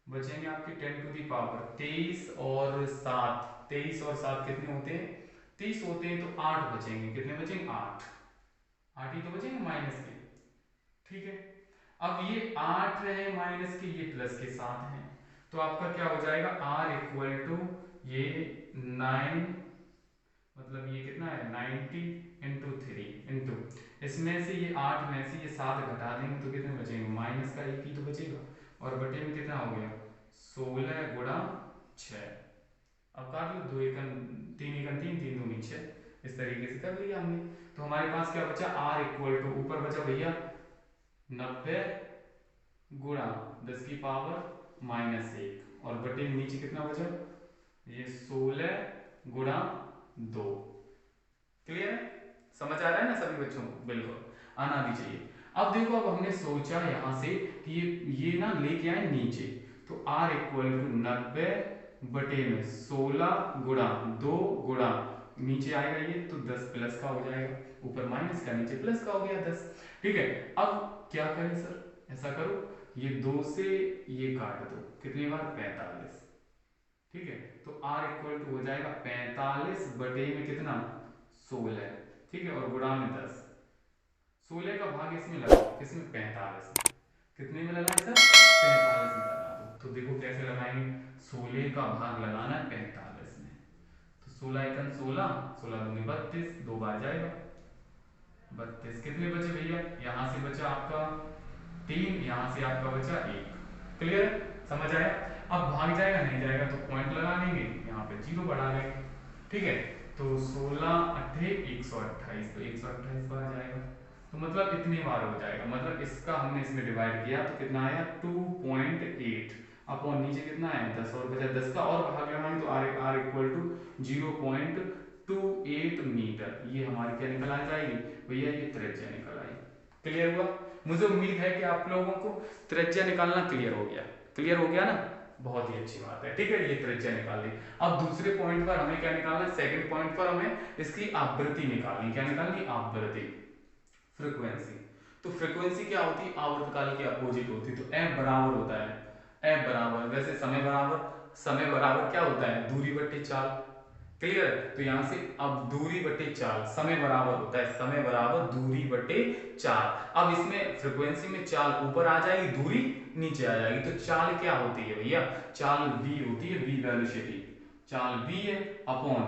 बचेंगे आपके 10⁻23 और 7, 23 और 7 कितने होते हैं 30 होते हैं, तो 8 बचेंगे, कितने बचेंगे 8 ही तो बचेंगे माइनस के, ठीक है। अब ये 8 रहे माइनस के, ये प्लस के 7 हैं, तो आपका क्या हो जाएगा r इक्वल टू ये 9, मतलब ये कितना है 90 इंटू 3 इंटू इसमें से ये 8 में से ये 7 घटा देंगे तो कितने बचेंगे, माइनस का 1 ही तो बचेगा, और बटे में कितना हो गया 16 गुणा 6, अब काट लो 2 एकन 3 एकन 3 3 दूनी 6, इस तरीके से कर लिया हमने। तो हमारे पास क्या बचा r इक्वल टू ऊपर बचा भैया 90 गुणा 10 की पावर -1 और बटे में नीचे कितना बचा ये 16 गुणा 2, क्लियर है, समझ आ रहा है ना सभी बच्चों को, बिल्कुल आना भी चाहिए। अब देखो अब हमने सोचा यहाँ से कि ये ना लेके आए नीचे, तो r इक्वल टू 90 बटे में 16 गुणा 2 गुणा नीचे आएगा ये तो 10 प्लस का हो जाएगा, ऊपर माइनस का नीचे प्लस का हो गया 10, ठीक है। अब क्या करें सर, ऐसा करो ये 2 से ये काट दो, कितनी बार 45, ठीक है, तो r इक्वल टू हो जाएगा 45 बटे में कितना 16, ठीक है, और गुणा में 10, 16 का भाग इसमें लगाओ, किसमें 45 में, कितने में लगाए सर 45 में लगा दो, तो देखो कैसे लगाएंगे, 16 का भाग लगाना है 45 में, तो 16 एकन 16, 16 दूनी 32, 2 बार जाएगा 32, कितने बचे भैया, यहाँ से बचा आपका 3, यहाँ से आपका बचा 1, क्लियर, समझ आया। अब भाग जाएगा नहीं जाएगा तो पॉइंट लगा लेंगे, यहाँ पे 0 बढ़ा लेंगे, ठीक है, तो 16 अट्ठे 128, तो 128 बार जाएगा, तो मतलब इतनी बार हो जाएगा, मतलब इसका हमने इसमें डिवाइड किया तो कितना आया 2.8 अपॉन नीचे कितना है 10 और बचा 10 का और भाग लगाएंगे तो r इक्वल टू 0.28 मीटर, ये हमारी क्या निकल आ जाएगी भैया, ये त्रिज्या निकल आई, क्लियर हुआ। मुझे उम्मीद है कि आप लोगों को त्रिज्या निकालना क्लियर हो गया ना, बहुत ही अच्छी बात है। ठीक है, ये त्रिज्या निकाल ली। अब दूसरे पॉइंट पर हमें क्या निकालना है, सेकंड पॉइंट पर हमें इसकी आवृत्ति निकालनी। क्या निकालनी? आवृत्ति, फ्रीक्वेंसी। तो फ्रीक्वेंसी क्या होती है? आवर्तकाल की अपोजिट होती है। तो एफ बराबर होता है, एफ बराबर, वैसे समय बराबर, समय बराबर क्या होता है? दूरी बट्टे चाल। क्लियर है? तो यहां से अब दूरी बटे चाल, समय बराबर होता है समय बराबर दूरी बटे चाल। अब इसमें फ्रीक्वेंसी में चाल ऊपर आ जाएगी, दूरी नीचे आ जाएगी। तो चाल क्या होती है भैया? चाल v होती है, v वेलोसिटी। चाल v है अपॉन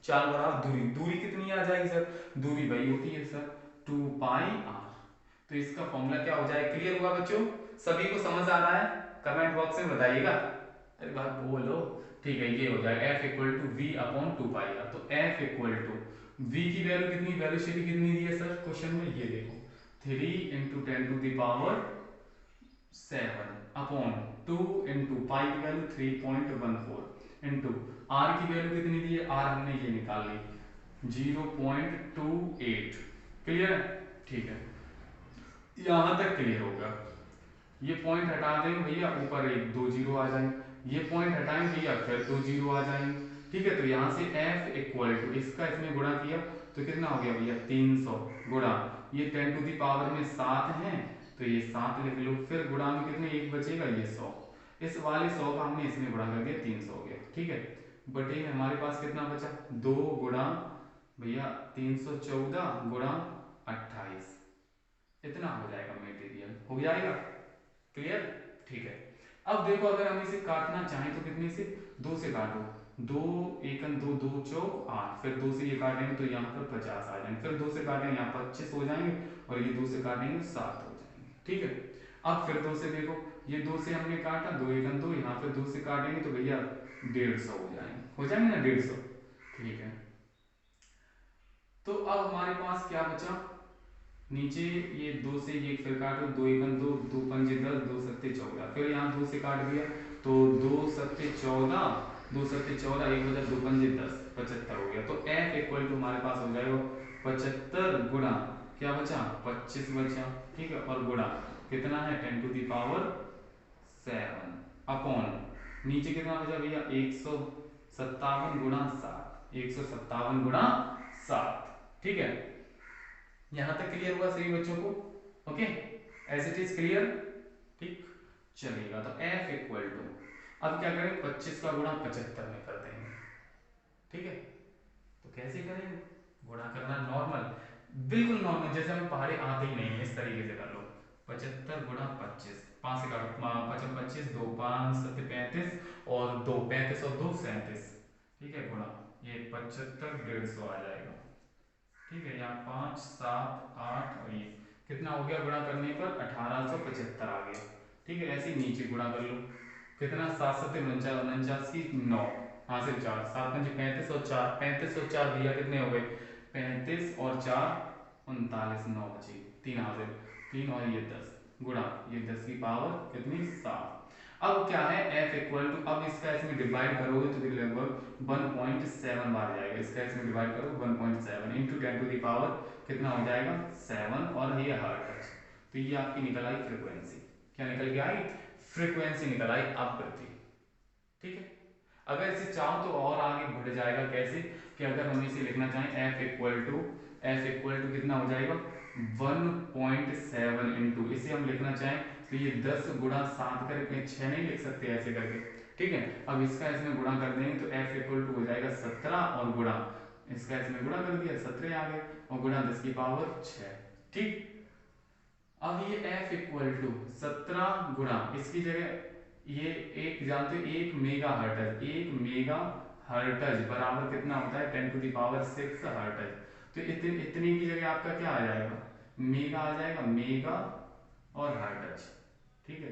चाल बराबर दूरी। दूरी कितनी आ जाएगी सर? दूरी वही होती है सर 2 पाई r। तो इसका फॉर्मूला क्या हो जाएगा? क्लियर हुआ बच्चों? सभी को समझ आ रहा है? कमेंट बॉक्स में बताइएगा। अरे भाई बोलो। ठीक है, ये हो जाएगा F equal to V upon 2 pi R. तो F इक्वल टू V की वैल्यू कितनी, वेलोसिटी कितनी दी है सर क्वेश्चन में? ये देखो 3 into 10 to the power 7 upon 2 into pi की वैल्यू 3.14 इंटू R की वैल्यू कितनी दी है? R हमने ये निकाल ली 0.28। क्लियर है? ठीक है, यहां तक क्लियर होगा। ये पॉइंट हटा देंगे भैया, ऊपर एक 2 जीरो आ जाएंगे। ये पॉइंट हटाएंगे भैया, फिर 2 जीरो आ जाएंगे। ठीक है, तो यहाँ से F इक्वल टू इसका इसमें गुणा किया तो कितना हो गया भैया? 300 गुणा ये 10 टू दी पावर में 7 है, तो ये 7 लिख लो। फिर गुणा में कितने एक बचेगा? ये 100। इस वाले 100 का हमने इसमें गुणा कर दिया, 300 हो गया। ठीक है, बटे में हमारे पास कितना बचा? 2 गुणा भैया 314 गुणा 28, इतना हो जाएगा मटेरियल, हो जाएगा। क्लियर? ठीक है। अब देखो, अगर हम इसे काटना चाहें तो कितने से? 2 से काटो। 2 एकन 2, 2 चौक 8, फिर 2 से ये काटेंगे तो यहाँ पर 50 आ जाएंगे। फिर 2 से काटेंगे यहाँ 25 हो जाएंगे, और ये 2 से काटेंगे 7 हो जाएंगे। ठीक है, अब फिर 2 से देखो, ये 2 से हमने काटा, 2 एकन 2, यहाँ फिर 2 से काटेंगे तो भैया 150 हो जाएंगे ना 150। ठीक है, तो अब हमारे पास क्या बचा? नीचे ये 2 से ये फिर काटो, 2 एकम 2, 2 पंजे 10, 2 सत्ते 14, फिर यहाँ 2 से काट दिया तो 2 सत्ते 14, 2 सत्ते 14, 1 बचा 2 पंजे 10, 75 हो गया। तो F इक्वल टू हमारे पास हो जाएगा 75 गुणा क्या बचा? 25 बचा। ठीक है, और गुणा कितना है? 10 टू दी पावर 7 अपॉन नीचे कितना बचा भैया? 157 गुणा 7, 157 गुणा 7। ठीक है, यहां तक क्लियर हुआ सभी बच्चों को? Okay, as it is clear. ठीक, चलेगा। तो F इक्वल टू, अब क्या करें? 25 का गुणा 75 में कर देंगे। ठीक है, तो कैसे करेंगे? गुणा करना नॉर्मल, बिल्कुल नॉर्मल, जैसे हमें पहाड़े आते ही नहीं है, इस तरीके से कर लो। 75 गुणा 25, 5 से काटो, 5 25, 2 5 7 35, और 2 35 और 2 37। ठीक है, गुणा ये 75 150 आ जाएगा। ठीक है, यहाँ 5 7 8 और ये कितना हो गया? गुणा करने पर 1875 आ गया। ठीक है, ऐसे ही नीचे गुणा कर लो, कितना? 7 7 49, 9, यहाँ से 4, 7 5 35 और 4, 35 और 4 भैया कितने हो गए? 35 और 4 39, 9 बचे, 3 हासिल, 3 और ये 10 गुणा ये 10 की पावर कितनी? 7। अब क्या है? F इक्वल टू, अब इसका इसमें डिवाइड करोगे तो लगभग 1.7 बार जाएगा। इसका इसमें डिवाइड करो 1.7 इंटू 10 टू दी पावर कितना हो जाएगा? 7, और ये हर्ट्ज। तो ये आपकी निकल आई फ्रीक्वेंसी। क्या निकल के आई? फ्रीक्वेंसी निकल आई, आवृत्ति। ठीक है, अगर इसे चाहो तो और आगे बढ़ जाएगा। कैसे? कि अगर हम इसे लिखना चाहें F इक्वल टू कितना हो जाएगा? 1.7 इंटू, इसे हम लिखना चाहें तो ये 10 गुणा 7 करके 6 नहीं लिख सकते ऐसे करके। ठीक है, अब इसका इसमें गुणा कर देंगे तो F इक्वल टू हो जाएगा 17, और गुणा इसका इसमें गुणा कर दिया 17 आ गए, और गुणा 10 की पावर 6। ठीक, अब ये F इक्वल टू 17 गुणा इसकी जगह ये एक जानते हो 1 मेगा हर्ट्ज, 1 मेगा हर्ट्ज बराबर कितना होता है? 10 टू दी पावर 6 हर्ट्ज। तो इतने की जगह आपका क्या आ जाएगा? मेगा आ जाएगा, मेगा और हर्ट्ज। ठीक है,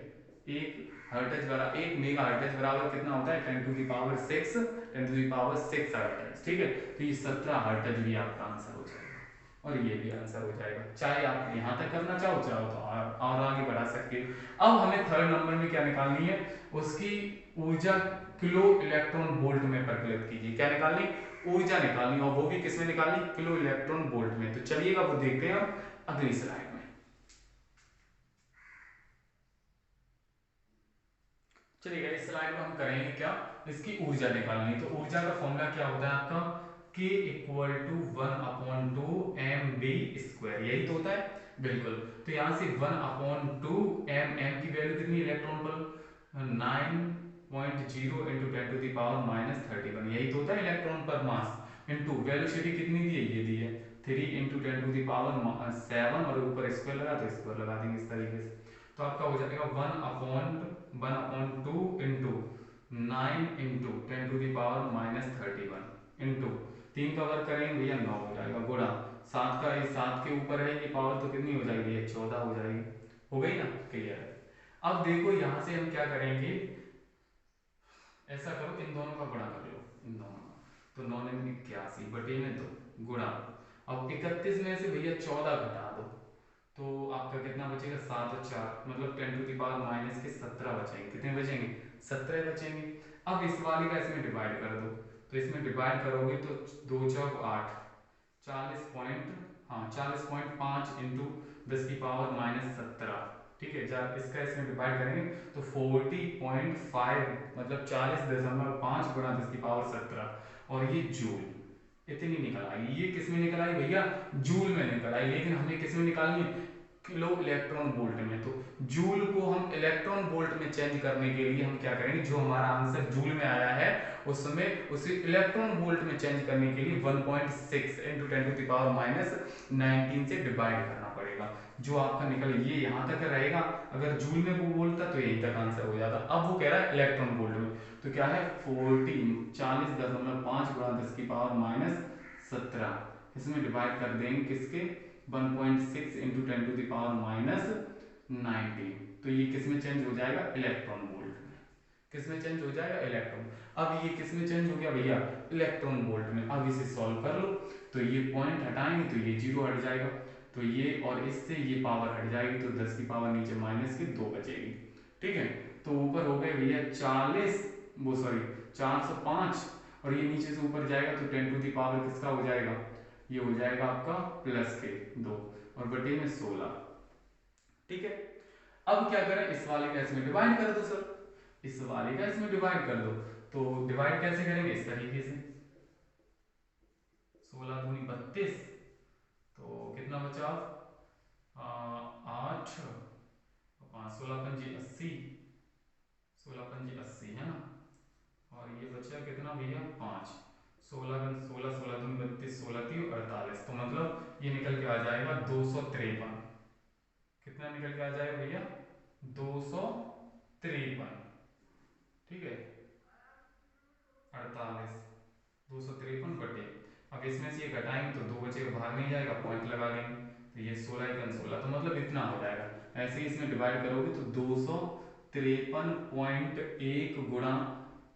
एक मेगा हर्ट्ज बराबर कितना होता है? 10 to the power 6, 10 to the power 6 hertz. ठीक है, तो ये 17 हर्ट्ज भी आपका आंसर हो जाएगा, और ये भी आंसर हो जाएगा। चाहे आप यहाँ तक करना चाहो तो और आगे बढ़ा सकते हो। अब हमें थर्ड नंबर में क्या निकालनी है? उसकी ऊर्जा किलो इलेक्ट्रॉन वोल्ट में परिकलित कीजिए। क्या निकालनी? ऊर्जा निकालनी, और वो भी किस में निकालनी? किलो इलेक्ट्रॉन वोल्ट में। तो चलिएगा वो देखते हैं हम अगली स्लाइड में। चलिए इस स्लाइड में हम करेंगे क्या, इसकी ऊर्जा निकालनी। तो ऊर्जा का फॉर्मूला क्या होता है आपका, K इक्वल टू 1/2 mv², यही तो होता है। बिल्कुल, तो यहाँ से 1/2 m की वैल्यू कितनी इलेक्ट्रॉन पर, 9.0 इंटू 10⁻⁻31, यही तो होता है इलेक्ट्रॉन पर मास। इंटू वेलोसिटी कितनी दी है, ये दी है 3 इंटू 10⁻7, और ऊपर स्क्वायर लगा तो स्क्वायर लगा देंगे इस तरीके से। तो आपका हो जाएगा 1/2 इंटू 9 इंटू 10⁻31 इंटू 3 का वर्ग करेंगे भैया 9 हो जाएगा, गुणा 7 का, ये 7 के ऊपर है ये पावर, तो कितनी हो जाएगी, ये 14 हो जाएगी। हो गई ना, क्लियर है। अब देखो यहां से हम क्या करेंगे, ऐसा करो इन दोनों का गुणा कर लो, इन दोनों का, तो 9 में 81 बटे में 2 गुणा, अब 31 में से भैया 14 घटा दो, तो आपका कितना बचेगा, 7 और 4 मतलब 10⁻⁻17 बचेंगे। कितने बचेंगे, 17 बचेंगे। अब इस वाली का इसमें डिवाइड कर दो, तो इसमें डिवाइड करोगे तो 2 चौक 8, 40 पॉइंट, हाँ 40.5 इंटू 10⁻⁻17, ठीक है। जब इसका इसमें डिवाइड करेंगे तो 40.5 मतलब 40.5 गुणा 10⁻17, और ये जूल, इतनी निकल आई। ये किस में निकल आई भैया, जूल में निकल आई, लेकिन हमें किस में निकालनी है, किलो इलेक्ट्रॉन वोल्ट में। तो जूल को हम इलेक्ट्रॉन वोल्ट में चेंज करने के लिए हम क्या करेंगे, जो हमारा आंसर जूल में आया है उसमें उसे इलेक्ट्रॉन वोल्ट में चेंज करने के लिए 1.6 इंटू 10⁻⁻19 से डिवाइड करना पड़ेगा, जो आपका निकल ये यहाँ तक रहेगा। अगर जूल में वो बोलता तो यहीं तक आंसर हो जाता, अब वो कह रहा है इलेक्ट्रॉन वोल्ट में, तो क्या है 40.5 गुणा 10⁻⁻17, इसमें डिवाइड कर देंगे किसके, 1.6 इंटू 10⁻⁻19, तो ये किस में चेंज हो जाएगा, इलेक्ट्रॉन वोल्ट में। किस में चेंज हो जाएगा, इलेक्ट्रॉन। अब ये किस में चेंज हो गया भैया, इलेक्ट्रॉन वोल्ट में। अब इसे सॉल्व कर लो, तो ये पॉइंट हटाएंगे तो ये जीरो हट जाएगा, तो ये और इससे ये पावर हट जाएगी, तो 10 की पावर नीचे माइनस की 2 बचेगी, ठीक है। तो ऊपर हो गए भैया 40, वो सॉरी 405, और ये नीचे से ऊपर जाएगा तो 10 टू दी पावर किसका हो जाएगा, ये हो जाएगा आपका प्लस के 2, और बटे में 16, ठीक है। अब क्या करें, इस वाले का इसमें डिवाइड कर दो सर, इस वाले का इसमें डिवाइड कर दो। तो डिवाइड कैसे करेंगे, इस तरीके से, 16 दूनी 32, तो कितना बचा, 8, 5 16 पंजे 80, 16 पंजे 80 है ना, और ये बचा कितना भैया 5, 16 16 16 दूनी 32, 16 3 48, तो मतलब ये निकल के आ जाएगा 253। कितना निकल के आ जाएगा भैया, 253, ठीक है, 48, 253 बटे, अब इसमें से ये घटाएंगे तो 2 बचेगा, बाहर नहीं जाएगा, पॉइंट लगा लेंगे, तो ये 16 तो मतलब इतना हो जाएगा। ऐसे ही इसमें डिवाइड करोगे तो 253.1 गुणा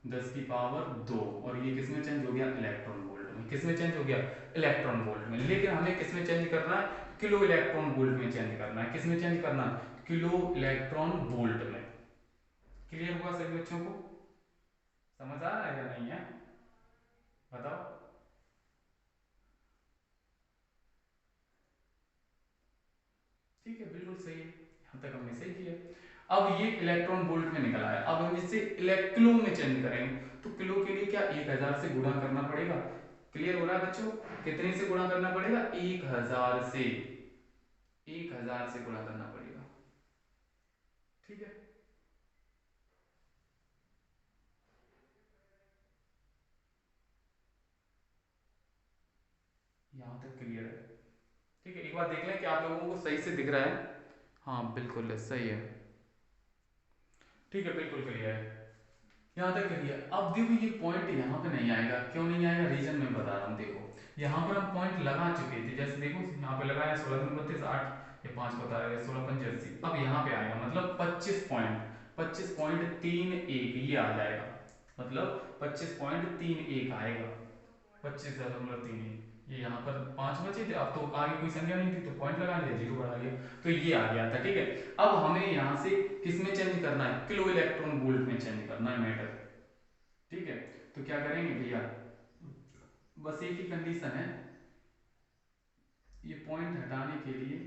10⁻2, और ये किस में चेंज हो गया, इलेक्ट्रॉन वोल्ट में। किस में चेंज हो गया, इलेक्ट्रॉन वोल्ट में, लेकिन हमें किस में चेंज करना है, किलो इलेक्ट्रॉन वोल्ट में चेंज करना है। किस में चेंज करना है, किलो इलेक्ट्रॉन वोल्ट में। क्लियर हुआ सभी बच्चों को, समझ आ रहा है या नहीं है, बताओ। ठीक है, बिल्कुल सही है, यहाँ तक हमने सही किया। अब ये इलेक्ट्रॉन वोल्ट में निकला है, अब हम इसे किलो में चेंज करेंगे, तो किलो के लिए क्या 1000 से गुणा करना पड़ेगा। क्लियर हो रहा है बच्चों, कितने से गुणा करना पड़ेगा, 1000 से, 1000 से गुणा करना पड़ेगा, ठीक है। यहाँ तक क्लियर है, ठीक है। एक बार देख लें कि आप लोगों को सही से दिख रहा है, हाँ बिल्कुल सही है, ठीक है, बिल्कुल क्लियर है, यहाँ तक क्लियर। अब देखो ये पॉइंट यहाँ पे नहीं आएगा, क्यों नहीं आएगा, रीजन मैं बता रहा हूँ। देखो यहाँ पर हम पॉइंट लगा चुके थे, जैसे देखो यहाँ पे लगाया 16 दूनी 32, 8 ये 5 बता रहे 16 पंजे 80, अब यहाँ पे आएगा मतलब 25.31 ये आ जाएगा, मतलब 25.31 आएगा, 25.31, ये यहाँ पर 5 बचे थे, अब तो आगे कोई संख्या नहीं थी तो पॉइंट लगा लिया, जीरो बढ़ा लिया, तो ये आ गया था, ठीक है। अब हमें यहाँ से किस में चेंज करना है, किलो इलेक्ट्रॉन वोल्ट में चेंज करना है मैटर, ठीक है। तो क्या करेंगे भैया, बस एक ही कंडीशन है, ये पॉइंट हटाने के लिए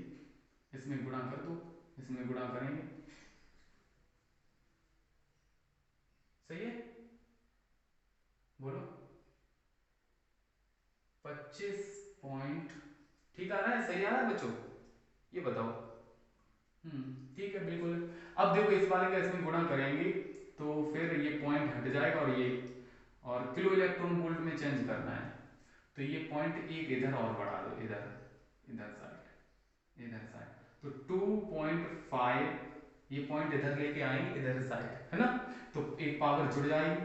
इसमें गुणा कर दो, इसमें गुणा करेंगे, सही है, बोलो 25 पॉइंट, ठीक आ रहा है, सही आ रहा है बच्चों, ये बताओ। ठीक है बिल्कुल। अब देखो इस वाले का इसमें गुणा करेंगे तो फिर ये पॉइंट हट जाएगा और ये, और किलो इलेक्ट्रॉन वोल्ट में चेंज करना है तो ये पॉइंट एक इधर और बढ़ा दो, इधर, इधर साइड, इधर साइड, तो 2.5 ये पॉइंट इधर लेके आएंगे, इधर साइड है ना, तो एक पावर जुड़ जाएगी,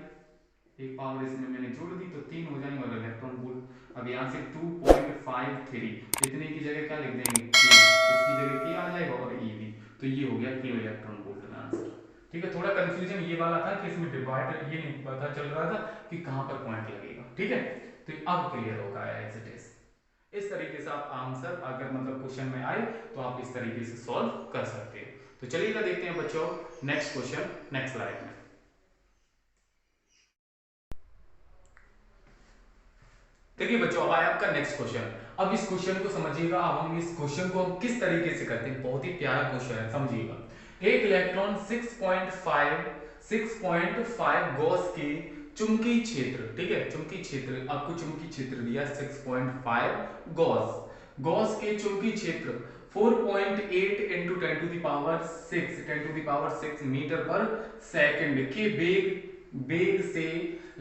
एक पावर इसमें मैंने जोड़ दी तो 3 हो जाएंगे और इलेक्ट्रॉन वोल्ट। अब यहाँ से 2.53 इतने की जगह क्या लिख देंगे, इसकी जगह के आ जाएगा और ई भी, तो ये हो गया किलो इलेक्ट्रॉन वोल्ट का आंसर। ठीक है, थोड़ा कंफ्यूजन ये वाला था कि इसमें डिवाइडर ये नहीं पता चल रहा था कि कहाँ पर पॉइंट लगेगा। ठीक है, तो अब क्लियर होगा एज इट इज। इस तरीके से आप आंसर अगर मतलब क्वेश्चन में आए तो आप इस तरीके से सॉल्व कर सकते हैं। तो चलिएगा देखते हैं बच्चों नेक्स्ट क्वेश्चन, नेक्स्ट स्लाइड में। देखिए बच्चों अब आया आपका नेक्स्ट क्वेश्चन। अब इस क्वेश्चन को समझिएगा, अब हम इस क्वेश्चन को हम किस तरीके से करते हैं, बहुत ही प्यारा क्वेश्चन है, समझिएगा। एक इलेक्ट्रॉन 6.5 गॉस के चुंबकीय क्षेत्र, ठीक है, चुंबकीय क्षेत्र, आपको चुंबकीय क्षेत्र दिया 6.5 गॉस, गॉस के चुंबकीय क्षेत्र 4.8 इंटू 10⁻6 मीटर पर सेकंड के वेग से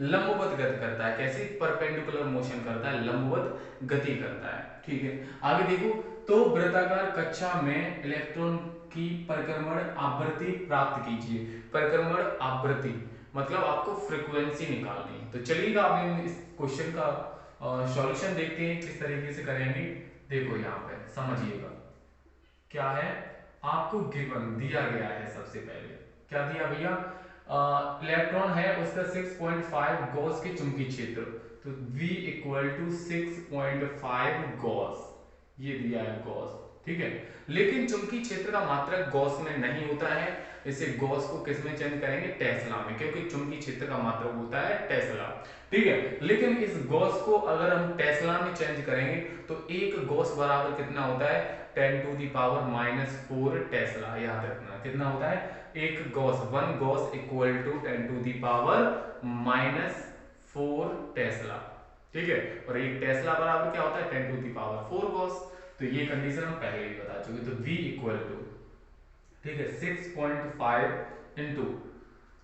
लंबवत गति करता है। कैसे, परपेंडिकुलर मोशन करता है, लंबवत गति करता है। ठीक है, आगे देखो, तो वृत्ताकार कक्षा में इलेक्ट्रॉन की परिक्रमण आवृत्ति प्राप्त कीजिए। परिक्रमण आवृत्ति मतलब आपको फ्रीक्वेंसी निकालनी है। तो चलिएगा अब हम इस क्वेश्चन का सॉल्यूशन देखते हैं किस तरीके से करेंगे। देखो यहाँ पे समझिएगा क्या है, आपको गिवन दिया गया है, सबसे पहले क्या दिया भैया, इलेक्ट्रॉन है उसका 6.5 गॉस के चुंबकीय क्षेत्र, तो V इक्वल टू 6.5 गॉस, ये दिया है गॉस। ठीक है, लेकिन चुंबकीय क्षेत्र का मात्रक गॉस में नहीं होता है, इसे गॉस को किस में चेंज करेंगे, टेस्ला में, क्योंकि चुंबकीय क्षेत्र का मात्रक होता है टेस्ला। ठीक है, लेकिन इस गॉस को अगर हम टेस्ला में चेंज करेंगे तो एक गॉस बराबर कितना होता है, 10⁻⁻⁴ टेस्ला, याद रखना कितना होता है, एक gauss, one gauss equal to 10⁻⁻⁴ tesla. ठीक है, और एक टेस्ला बराबर क्या होता है, 10⁻⁴ गॉस। तो ये कंडीशन हम पहले ही बता चुके, तो V इक्वल टू, ठीक है, 6.5 इंटू,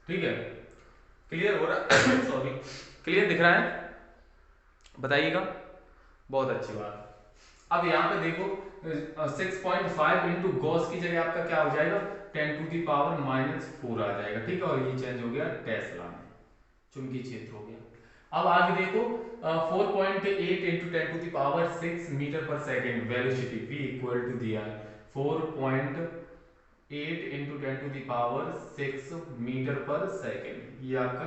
ठीक है, क्लियर हो रहा है सॉरी, क्लियर दिख रहा है, बताइएगा, बहुत अच्छी बात। अब यहाँ पे देखो 6.5 इंटू गॉस की जगह आपका क्या हो जाएगा, 10⁻⁻⁴ आ जाएगा। ठीक है, और ये चेंज हो गया टेस्ला में, चुंबकीय क्षेत्र हो गया। अब आगे देखो 4.8 into 10⁻⁶ metre per second velocity V equal to दिया है 4.8 इंटू 10⁻⁶ मीटर पर सेकेंड, ये आपका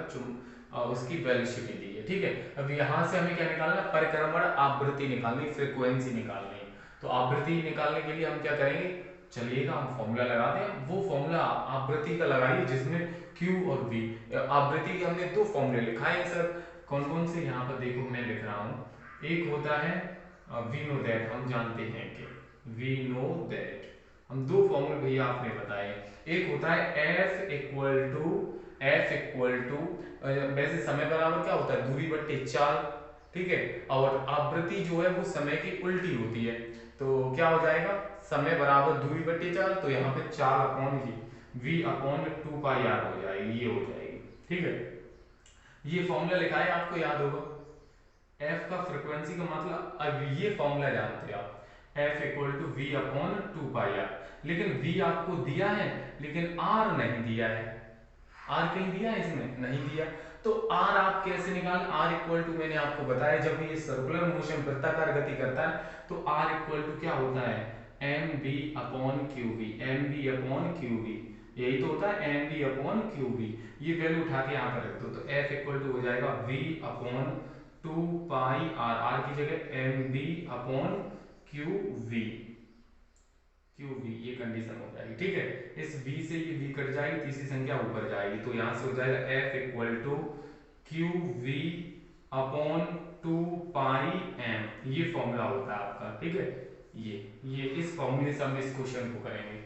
उसकी वेलोसिटी दी है। ठीक है, अब यहाँ से हमें क्या निकालना, परिक्रमण आवृत्ति निकालनी, फ्रीक्वेंसी निकालनी। तो आवृत्ति निकालने के लिए हम क्या करेंगे, चलिएगा हम फॉर्मूला लगाते हैं, वो फॉर्मूला आवृत्ति का लगाइए जिसमें Q और V, आवृत्ति के हमने दो फॉर्मूले लिखाए हैं सर, कौन कौन से, यहाँ पर देखो मैं लिख रहा हूँ, एक होता है वी नो दैट, हम जानते हैं कि वी नो दैट, हम दो फॉर्मूले भैया आपने बताए, एक होता है F इक्वल टू वैसे समय बराबर क्या होता है, दूरी बट्टे चाल। ठीक है, और आवृत्ति जो है वो समय की उल्टी होती है, तो क्या हो जाएगा, समय बराबर दूरी बट्टे चाल, तो यहाँ पे चाल अपॉन V अपॉन 2πr हो जाएगी, ये हो जाएगी। ठीक है, ये फॉर्मूला लिखा है, आपको याद होगा, F का फ्रीक्वेंसी का मतलब, अब ये फॉर्मूला जानते हैं आप, F equal to V upon 2πr, लेकिन V आपको दिया है लेकिन R नहीं दिया है, R कहीं दिया है इसमें, नहीं दिया, तो R आप कैसे निकाल, R इक्वल टू मैंने आपको बताया जब ये सर्कुलर मोशन वृत्ताकार गति करता है तो R इक्वल टू क्या होता है, mv upon qv, mv upon qv, यही तो होता है mv अपॉन qv, ये वैल्यू उठा के यहाँ पर रख दो, तो F इक्वल टू हो जाएगा V अपॉन 2πr, R की जगह mv अपॉन qv, qv, ये कंडीशन हो जाएगी। ठीक है, इस v से ये v कट जाएगी, तीसरी संख्या ऊपर जाएगी, तो यहां से हो जाएगा F equal to qv upon 2πm, ये फॉर्मूला होता है आपका। ठीक है, ये इस फॉर्मूले से हम इस क्वेश्चन को करेंगे।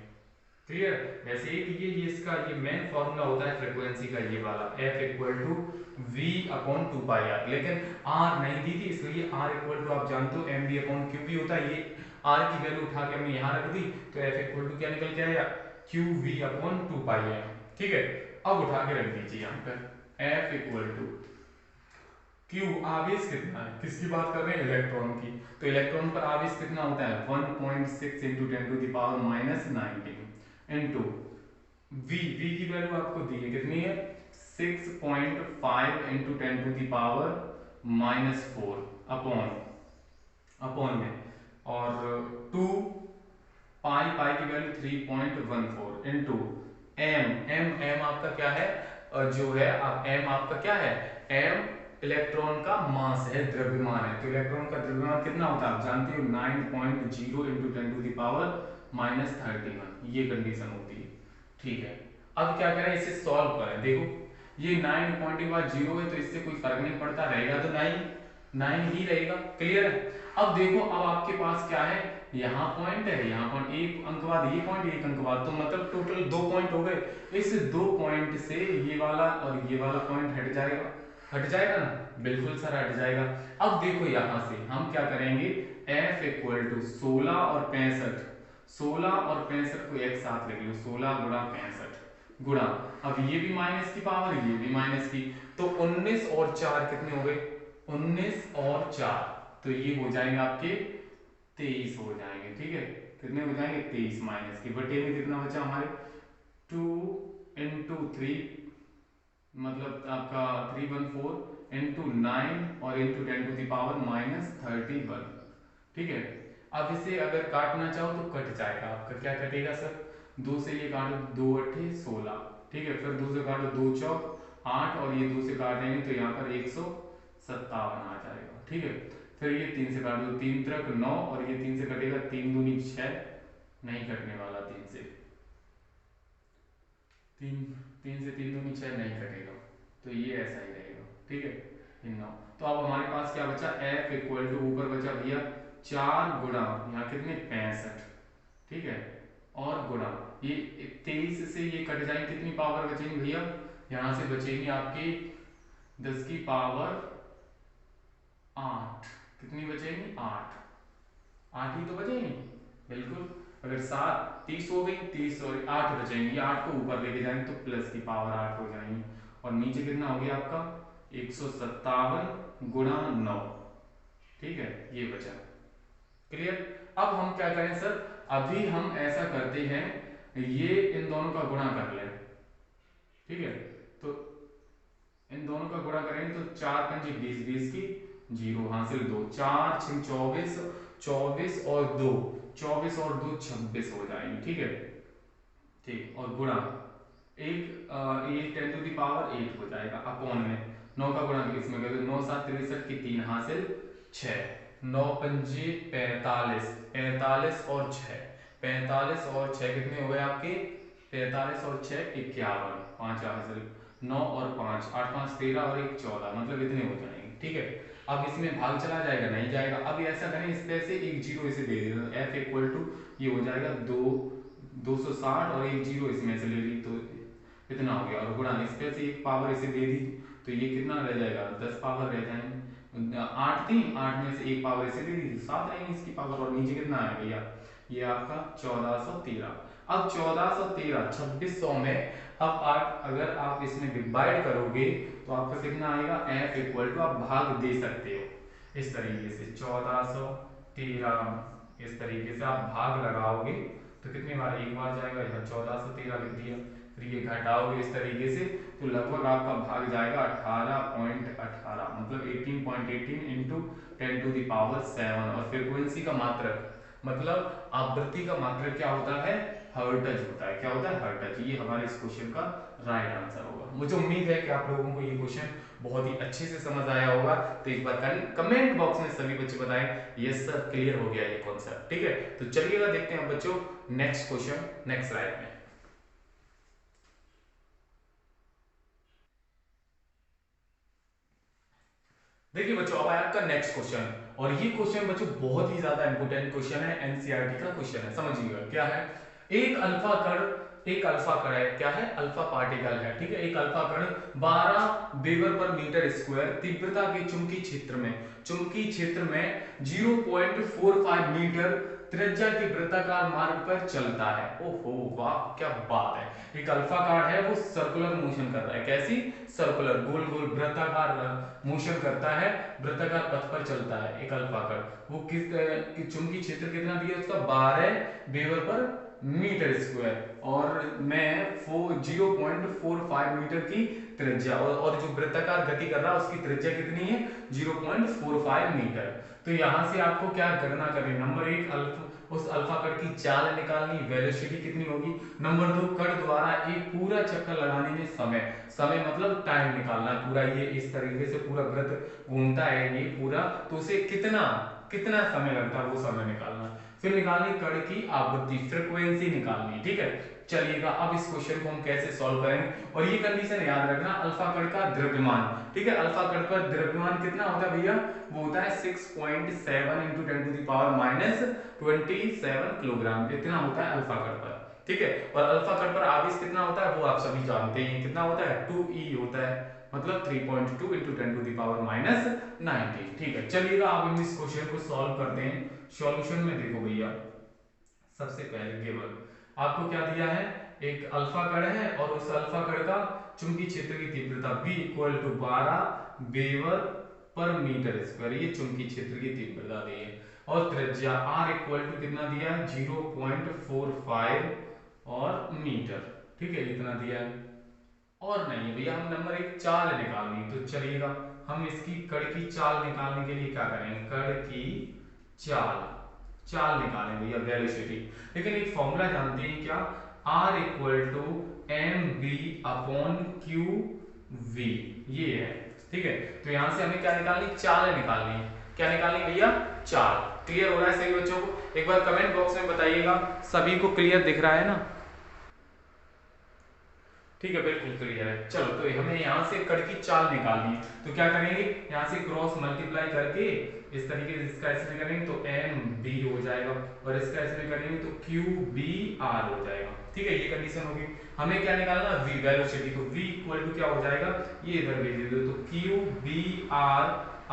क्लियर। वैसे एक ये इसका ये मेन फॉर्मूला होता है फ्रीक्वेंसी का, ये वाला F equal to V upon two pi R, लेकिन आर नहीं दी थी इसलिए आर इक्वल टू आप जानते हो M B upon Q B होता है। ये आर की वैल्यू उठा के हमने यहाँ रख दी तो F इक्वल टू क्या निकल के आया, Q V upon two pi R. ठीक है, अब उठा के रख दीजिए यहाँ पर F इक्वल टू क्यू, आवेश कितना है, किसकी बात कर रहे हैं, इलेक्ट्रॉन की। तो इलेक्ट्रॉन पर आवेश कितना होता है 1.6 into 10 to the power minus 19 into V की वैल्यू आपको दी है कितनी है 6.5 into 10 to the power minus 4 upon upon में, और 2 पाई पाई की value 3.14 into M M M आपका क्या है, जो है आप एम आपका क्या है, एम इलेक्ट्रॉन का मास है, द्रव्यमान है। तो इलेक्ट्रॉन का द्रव्यमान कितना होता है आप जानते हो 9.0 into 10 to the power minus 31, ये कंडीशन होती है। ठीक है, अब क्या करें, इसे सॉल्व करें। देखो ये 9 पॉइंट के बाद 0 है तो इससे कोई फर्क नहीं पड़ता, रहेगा तो 9 ही रहेगा। क्लियर है। अब देखो अब आपके पास क्या है, यहाँ पॉइंट है, यहाँ पॉइंट, एक अंक बाद ये पॉइंट, एक अंक बाद, तो मतलब टोटल 2 पॉइंट हो गए। इस 2 पॉइंट से ये वाला और ये वाला पॉइंट हट जाएगा, हट जाएगा ना, बिल्कुल सर हट जाएगा। अब देखो यहां से हम क्या करेंगे, F इक्वल टू 16 और 65, 16 और 65 को एक साथ लिख लो, 16 गुणा 65 गुणा, अब ये भी माइनस की पावर, ये भी माइनस की, तो 19 और 4 कितने हो गए, 19 और 4, तो ये हो जाएंगे आपके 23 हो जाएंगे। ठीक है, कितने हो जाएंगे 23 माइनस के बटे में कितना बचा हमारे 2 इंटू 3, मतलब आपका 314 इंटू 9 और इंटू 10 टू दावर माइनस 31। ठीक है, अब इसे अगर काटना चाहो तो कट जाएगा, आपका क्या कटेगा सर, 2 से ये काटो, 2 अट्ठे 16, ठीक है, फिर 2 से काटो 2 चौक 8, और ये 2 से काटेंगे तो यहाँ पर 157 आ जाएगा। ठीक है, फिर ये 3 से काटो, 3 त्रिक 9, और ये 3 से कटेगा, 3 दूनी 6, नहीं कटने वाला 3 से, 3 से 3 दूनी 6 नहीं कटेगा, तो ये ऐसा ही रहेगा। ठीक है, ये 9, तो अब हमारे पास क्या बचा, F इक्वल टू ऊपर बचा भैया 4 गुणा यहाँ कितने 65, ठीक है, और गुणा ये 23 से ये कट जाएंगे, कितनी पावर बचेंगी भैया, यहाँ से बचेंगी आपकी 10 की पावर 8, कितनी बचेंगी 8, 8 ही तो बचेंगी, बिल्कुल। अगर 30 हो गई, 30 और 8 बचेंगी, 8 को ऊपर लेके जाएंगे तो प्लस की पावर 8 हो जाएंगी, और नीचे कितना हो गया आपका 157 गुणा 9। ठीक है, ये बचा। क्लियर। अब हम क्या करें सर, अभी हम ऐसा करते हैं, ये इन दोनों का गुणा कर लें। ठीक है, तो इन दोनों का गुणा करेंगे तो 4 पंजे 20, 20 की जीरो हासिल 2, 4 6 24, 24 और 2, 24 और 2 26 हो जाएंगे। ठीक है, ठीक, और गुणा ये 10 टू दी पावर 8 हो जाएगा, अपॉन में 9 का गुणा इसमें कर दो, 9 7 63 की 3 हासिल 6, 9 पंजे 45, 45 और 6, 45 और 6 कितने हो गए आपके, 45 और 6 51, 5 हासिल 9 और 5 8 5 13 और 1 14, मतलब इतने हो जाएंगे। ठीक है, अब इसमें भाग चला जाएगा, नहीं जाएगा। अब ऐसा करें, इस तरह से एक जीरो इसे दे देना, F इक्वल टू ये हो जाएगा 260 और एक जीरो इसमें से ले ली तो कितना हो गया, और गुणा इस पे से एक पावर इसे दे दी तो ये कितना रह जाएगा, 10 पावर रह जाएंगे, 8 थी, 8 में से एक पावर इसे दे दी 7 रहेंगे इसकी पावर, और नीचे कितना आया भैया, ये आपका 1413। अब 1413 2600 में, अब आप अगर आप इसमें डिवाइड करोगे तो आपका कितना आएगा, F इक्वल टू आप भाग दे सकते हो इस तरीके से, 1413 इस तरीके से आप भाग लगाओगे तो कितनी बार, एक बार जाएगा, यहाँ 1413 लिख दिया, फिर ये घटाओगे इस तरीके से तो लगभग आपका भाग जाएगा 18.18, मतलब 18.18 इंटू 10 टू दावर 7, और फ्रीक्वेंसी का मात्रक मतलब आवृत्ति का मात्रक क्या होता है, हर्ट्ज होता है। क्या होता है, हर्ट्ज। ये हमारे इस क्वेश्चन का राइट आंसर होगा। मुझे उम्मीद है कि आप लोगों को ये क्वेश्चन बहुत ही अच्छे से समझ आया होगा। तो एक बार कमेंट बॉक्स में सभी बच्चे बताएं यस सर क्लियर हो गया ये कॉन्सेप्ट। ठीक है, तो चलिएगा देखते हैं बच्चों नेक्स्ट क्वेश्चन नेक्स्ट स्लाइड में। देखिए बच्चों, अब आया आपका नेक्स्ट क्वेश्चन, और ये क्वेश्चन बच्चों बहुत ही ज्यादा इंपोर्टेंट क्वेश्चन है, एनसीईआरटी का क्वेश्चन है। समझिएगा क्या है, एक अल्फा कण है, क्या है, अल्फा पार्टिकल है, ठीक है। एक अल्फा कण 12 वेबर पर मीटर स्क्वायर तीव्रता के चुंबकीय क्षेत्र में 0.45 मीटर त्रिज्या के वृत्ताकार मार्ग पर चलता है। ओहो वाह, क्या बात है। एक अल्फा कण है, वो सर्कुलर मोशन कर रहा है, कैसी, सर्कुलर, गोल गोल वृत्ताकार मोशन करता है, वृत्ताकार पथ पर चलता है एक अल्फा कण। वो चुंबकीय क्षेत्र कितना दिया उसका, 12 वेबर पर मीटर स्क्वायर, और मैं 0.45 मीटर की त्रिज्या, और जो वृत्ताकार गति कर रहा है उसकी त्रिज्या कितनी है, 0.45 मीटर। तो यहां से आपको क्या गणना करनी, नंबर 1 उस अल्फा कण की चाल निकालनी, वेलोसिटी कितनी होगी। नंबर 2 कण द्वारा एक पूरा चक्कर लगाने में समय मतलब टाइम निकालना, पूरा ये इस तरीके से पूरा वृत्त घूमता है ये पूरा, तो उसे कितना कितना समय लगता है वो समय निकालना। फिर निकालनी कण की आवृत्ति, फ्रीक्वेंसी निकालनी, ठीक है। चलिएगा अब इस क्वेश्चन को हम कैसे सॉल्व करेंगे, और ये कंडीशन याद रखना, अल्फा कण का द्रव्यमान, ठीक है, अल्फा कण पर द्रव्यमान कितना होता है भैया, वो होता है 6.7 × 10⁻⁻27 किलोग्राम, इतना होता है अल्फा कण पर, ठीक है। और अल्फा कण पर आवेश कितना होता है वो आप सभी जानते हैं, कितना होता है, 2e होता है, मतलब 3.2 × 10⁻⁹ ठीक है। चलिएगा अब हम इस क्वेश्चन को सॉल्व करते हैं। सॉल्यूशन में देखो भैया, सबसे पहले केवल आपको क्या दिया है, एक अल्फा कण है और उस अल्फा कण का चुंबकीय क्षेत्र की तीव्रता V = 12 weber per metre square, ये चुंबकीय क्षेत्र की तीव्रता दी है, और त्रिज्या R = कितना दिया है, 0.45 और मीटर, ठीक है, इतना दिया है, और नहीं है भैया। हम नंबर 1 चाल निकालनी, तो चलिएगा हम इसकी कण की चाल निकालने के लिए क्या करेंगे, कण की चाल चाल निकालें भैया, वेलोसिटी। लेकिन एक फॉर्मूला जानते हैं क्या, R = mv/qv, ये है, ठीक है। तो यहां से हमें क्या निकालनी, चाल निकालनी है, क्या निकालनी भैया, चाल। क्लियर हो रहा है सभी बच्चों को, एक बार कमेंट बॉक्स में बताइएगा, सभी को क्लियर दिख रहा है ना, ठीक है, बिल्कुल क्लियर है। चलो तो हमें यहाँ से कण की चाल निकालनी है, तो क्या करेंगे, यहाँ से क्रॉस मल्टीप्लाई करके इस तरीके से इसका इसमें करेंगे तो एम बी हो जाएगा, और इसका इसमें करेंगे तो क्यू बी आर हो जाएगा, ठीक है, ये कंडीशन होगी। हमें क्या निकालना, वी, वेलोसिटी, तो वी इक्वल टू क्या हो जाएगा, ये इधर भेज दो, तो Q B R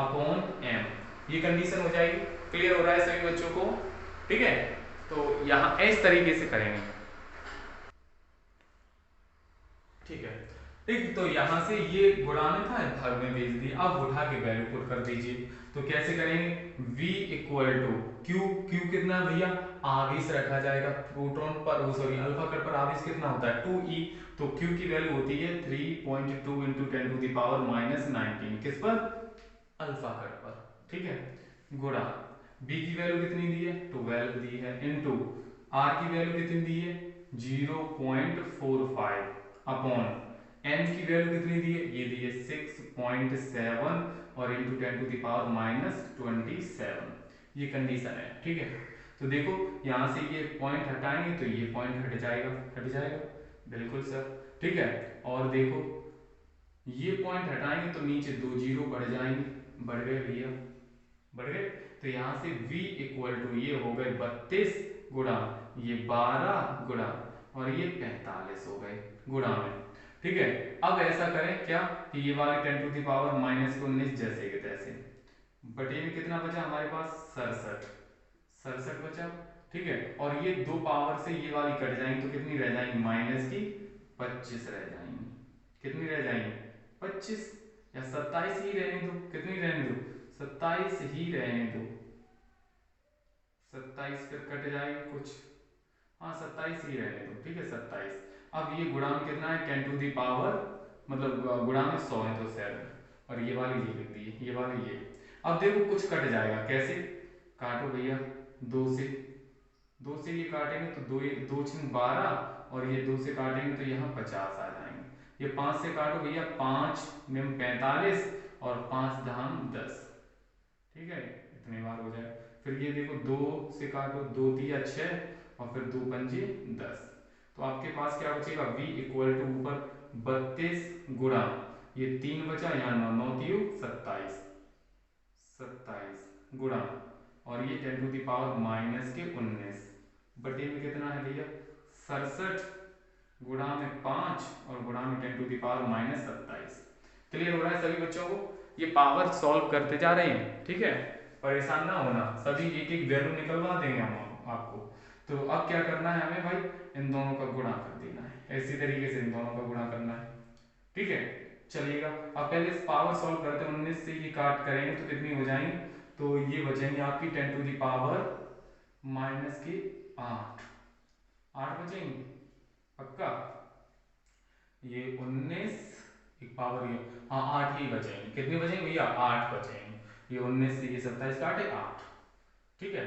upon M, ये कंडीशन हो जाएगी। क्लियर हो रहा है सभी बच्चों को, ठीक है। तो यहाँ इस तरीके से करेंगे, ठीक है, ठीक। तो यहां से ये गुणा में था, भाग में भेज दिया, अब उठा के वैल्यू पुट कर दीजिए, तो कैसे करेंगे, V = Q कितना भैया, आवेश रखा जाएगा प्रोटॉन पर, वो सॉरी अल्फा कण पर आवेश कितना होता है, 2e, तो Q की वैल्यू होती है 3.2 × 10⁻⁻19, किस पर, अल्फा कण पर, ठीक है, गुणा B की वैल्यू कितनी दी है, 12 दी है, इनटू R की वैल्यू कितनी दी है, 0.45 अपॉन n की वैल्यू कितनी दी है, ये दी है 6.7 और इंटू 10⁻⁻27, ये कंडीशन है, ठीक है। तो देखो यहां से ये पॉइंट हटाएंगे तो ये पॉइंट हट जाएगा, बिल्कुल सर, ठीक है। और देखो ये पॉइंट हटाएंगे तो नीचे 2 जीरो बढ़ जाएंगे, बढ़ गए भैया, बढ़ गए। तो यहां से V = ये हो गए 32 गुणा ये 12 गुणा और ये 45 हो गए गुणा में, ठीक है। अब ऐसा करें क्या कि ये वाले 10⁻⁻19 जैसे के तैसे, बटे में कितना बचा हमारे पास, 67 बचा, ठीक है। और ये दो पावर से ये वाली कट जाएंगी तो कितनी रह जाएंगी, -25 रह जाएंगी, कितनी रह जाएंगी, 25 या 27 ही रहने दो, कितनी रहने दो, 27 ही रहने दो, 27 फिर कट जाएगी कुछ, हाँ 27 ही रहने दो, ठीक है, 27। अब ये गुणा में कितना है, 10⁻, मतलब गुणा में 100 है तो 7, और ये वाली ये लिख दी है, ये वाली ये। अब देखो कुछ कट जाएगा, कैसे, काटो भैया, 2 से ये काटेंगे तो 2 6 12, और ये 2 से काटेंगे तो यहाँ 50 आ जाएंगे। ये 5 से काटो भैया, 5 में 45 और 5 धाम 10, ठीक है, इतने बार हो जाए। फिर ये देखो 2 से काटो, 2 तिया 6 और फिर 2 पंजे 10, तो आपके पास क्या बचेगा, V = ऊपर 32 गुणा ये 3 बचा, यहाँ 9 3 27 गुणा और ये 10⁻⁻19 बटे में कितना है भैया 67 गुणा में 5 और गुणा में 10 to the power minus 27। Clear हो रहा है सभी बच्चों को? ये पावर सॉल्व करते जा रहे हैं, ठीक है, परेशान ना होना, सभी एक एक वैल्यू निकलवा देंगे हम आपको। तो अब क्या करना है हमें भाई, इन दोनों का गुणा कर देना है, इसी तरीके से इन दोनों का गुणा करना है, ठीक है। चलिएगा अब पहले इस पावर सॉल्व करते हैं, 19 से ये काट करेंगे तो कितनी हो जाएंगी, तो ये बचेंगे आपकी 10 टू द पावर माइनस की 8 बचेंगे पक्का। ये 19 एक पावर ये, हाँ 8 ही बचेंगे, कितने बचेंगे भैया, 8 बचेंगे। ये 19 से ये 27 काटे 8, ठीक है।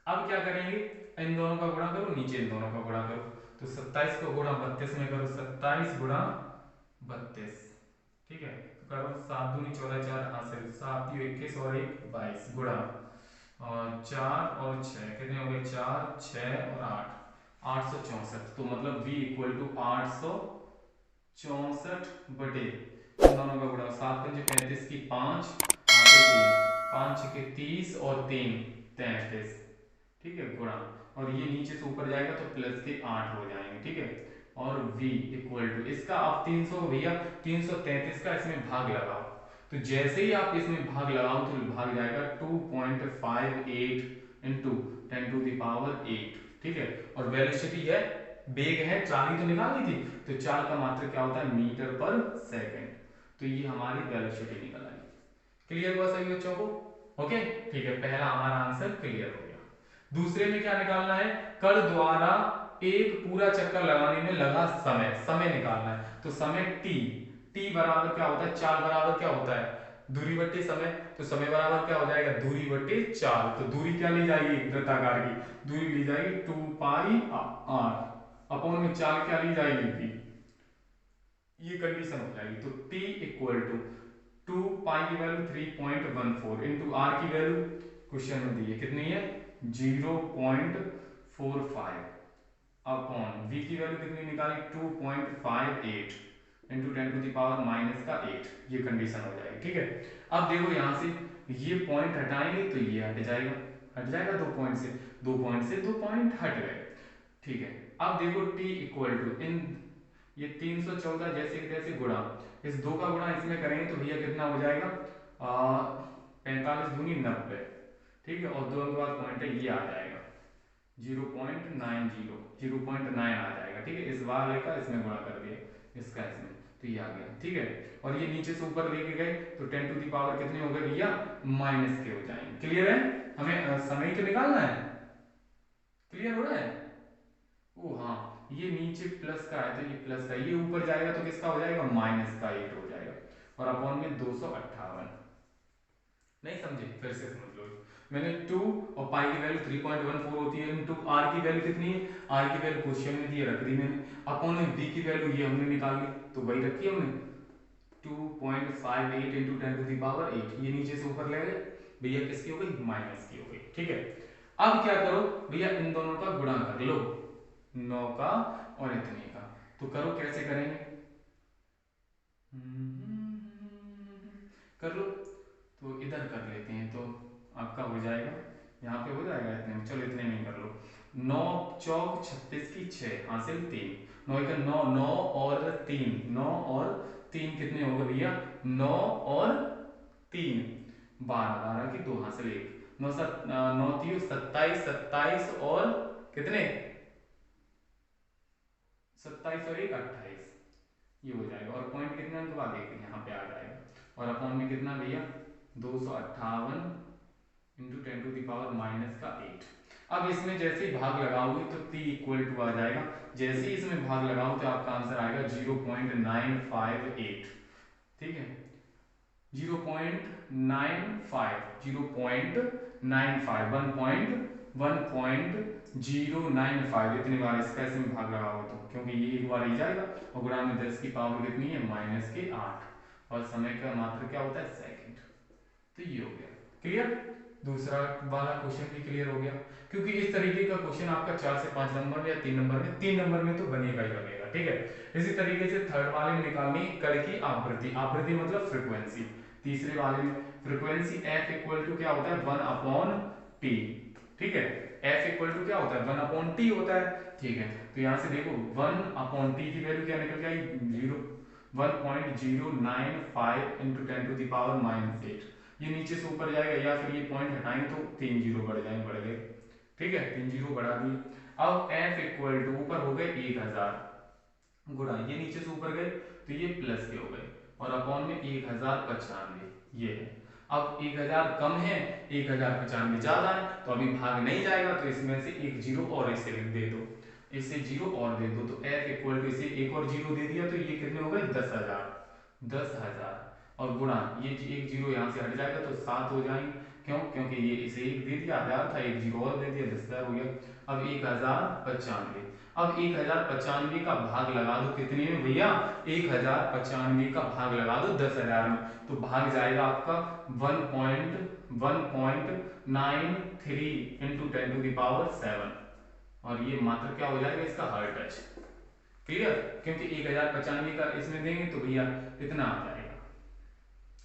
अब क्या करेंगे, इन दोनों का गुणा करो, नीचे इन दोनों का गुणा करो, तो 27 को गुणा 32 में करो, 27 गुणा 32, ठीक है। तो करो 7 दूनी 14 4 हासिल, 7 21 और 1 22 गुणा और 4 और 6 कितने हो गए, 4 6 और 8 864। तो मतलब v इक्वल टू 864 बटे इन दोनों का गुणा, 7 पंजे 35 की 5 आगे 3 5 के 30 और 3 33, ठीक है, गुणा और ये नीचे से ऊपर जाएगा तो प्लस के 8 हो जाएंगे, ठीक है। और v इक्वल टू इसका आप 300 भैया 333 का इसमें भाग लगाओ, तो जैसे ही आप इसमें भाग लगाओ तो भाग जाएगा 2.58 इंटू 10 टू द पावर 8, ठीक है। और वेलोसिटी है, वेग है, चाल ही तो निकालनी थी, तो चाल का मात्रक क्या होता है, मीटर पर सेकंड, तो ये हमारी वेलोसिटी निकल आई। क्लियर हुआ सभी बच्चों को? ओके, ठीक है, पहला हमारा आंसर क्लियर हो गया। दूसरे में क्या निकालना है, कण द्वारा एक पूरा चक्कर लगाने में लगा समय, समय निकालना है। तो समय t, t बराबर क्या होता है, चाल बराबर क्या होता है, दूरी बट्टे समय, तो समय बराबर क्या हो जाएगा, दूरी बट्टे चाल। तो दूरी क्या ली जाएगी, वृत्ताकार की दूरी ली जाएगी 2 पाई r, अपॉन में चाल क्या ली जाएगी v, ये कंडीशन हो जाएगी। तो t इक्वल टू 2 पाई की वैल्यू 3.14 इंटू r की वैल्यू क्वेश्चन में दी है कितनी है, 0.45 अपॉन v की वैल्यू कितनी निकाली, 2.58 into 10 to the power minus का 8, ये कंडीशन हो जाएगी, ठीक है। अब देखो यहाँ से ये पॉइंट हटाएंगे तो ये हट जाएगा, 2 पॉइंट से, 2 पॉइंट से 2 पॉइंट हट गए, ठीक है। अब देखो t इक्वल टू इन ये 314 जैसे तैसे गुणा, इस 2 का गुणा इसमें करेंगे तो भैया कितना हो जाएगा, 45 दूनी 90, ठीक है, और 2 के बाद पॉइंट है ये आ जाएगा 0.90, 0.9 आ जाएगा, ठीक है। इस वाले का इसमें गुणा कर दिया, इसका इसमें, तो ये आ गया, ठीक है। और ये नीचे से ऊपर लेके गए तो 10 टू दी पावर कितने हो गए भैया, माइनस के हो जाएंगे। क्लियर है, हमें समय तो निकालना है, क्लियर हो रहा है। ओ हाँ, ये नीचे प्लस का है तो ये प्लस का, ये ऊपर जाएगा तो किसका हो जाएगा, माइनस का 8 हो जाएगा, और अपॉन में 258। नहीं समझे, फिर से समझ लो, मैंने 2 और पाई की वैल्यू 3.14 होती है इनटू r की वैल्यू कितनी है, r की वैल्यू क्वेश्चन में दी है, रख दी मैंने, अपॉन में v की वैल्यू ये हमने निकाल ली तो वही रखी हमने 2.58 इंटू 10 टू द पावर 8, ये नीचे से ऊपर ले गए भैया, किसकी हो गई, माइनस की हो गई, ठीक है। अब क्या करो भैया, इन दोनों का गुणा कर लो, 9 का और इतने का, तो करो कैसे करेंगे, कर लो, तो इधर कर लेते हैं, तो आपका हो जाएगा, यहाँ पे हो जाएगा इतने में, चलो इतने में कर लो, 9 चौक 36 की 6 हासिल 3, 9 का 9, 9 और 3, 9 और 3 कितने हो गए भैया, 9 और 3 12, 12 की 2 हासिल 1, 9 9 3 27, 27 और कितने 27 और 1 28, ये हो जाएगा, और पॉइंट कितना के बाद एक यहाँ पे आ जाएगा, और अपॉन में कितना भैया 258 into 10 to the power minus का 8। अब इसमें जैसे ही भाग लगाओगे तो t इक्वल टू आ जाएगा, जैसे ही इसमें भाग लगाओ तो आपका आंसर आएगा 0.958, ठीक है, 0.95, 0.95, 1.095, इतनी बार इसका इसमें भाग लगाओ तो, क्योंकि ये एक बार ही जाएगा, और गुणा में 10 की पावर कितनी है, माइनस के 8, और समय का मात्र क्या होता है, सेकंड, तो ये हो गया क्लियर। दूसरा वाला क्वेश्चन भी क्लियर हो गया, क्योंकि इस तरीके का क्वेश्चन आपका 4 से 5 नंबर में या 3 नंबर में, 3 नंबर में तो बनेगा ही बनेगा, ठीक है। इसी तरीके से थर्ड वाले में निकालनी कण की आवृत्ति, आवृत्ति मतलब फ्रीक्वेंसी, तीसरे वाले में फ्रीक्वेंसी f इक्वल टू क्या होता है, 1/t, ठीक है। एफ इक्वल टू क्या होता है 1/t होता है, ठीक है। तो यहाँ से देखो 1/t की वैल्यू क्या निकल के आई 1.095 इंटू 10⁻⁻8। ये नीचे से ऊपर जाएगा या फिर ये पॉइंट हटाएंगे तो 3 जीरो बढ़ गए, ठीक है, 3 जीरो बढ़ा दिए। अब एफ इक्वल टू ऊपर हो गए 1000 गुणा ये नीचे से ऊपर गए तो ये प्लस के हो गए और अपॉन में 1095 ये है। अब 1000 कम है 1095 ज्यादा है तो अभी भाग नहीं जाएगा, तो इसमें से एक जीरो और इसे दे दो, इसे जीरो और दे दो, तो एफ इक्वल टू इसे एक और जीरो दे दिया तो ये कितने हो गए 10,000 और गुणा ये एक जीरो यहाँ से हट जाएगा तो 7 हो जाएंगे, क्यों, क्योंकि ये इसे एक दे दिया 1000 था, एक जीरो और दे दिया 10,000 हो गया। अब 1095, अब 1095 का भाग लगा दो कितने में भैया 1095 का भाग लगा दो 10,000 में, तो भाग जाएगा आपका 1.93 इंटू 10⁻7 और ये मात्र क्या हो जाएगा इसका हर टच, क्लियर, क्योंकि 1095 का इसमें देंगे तो भैया इतना आ जाएगा,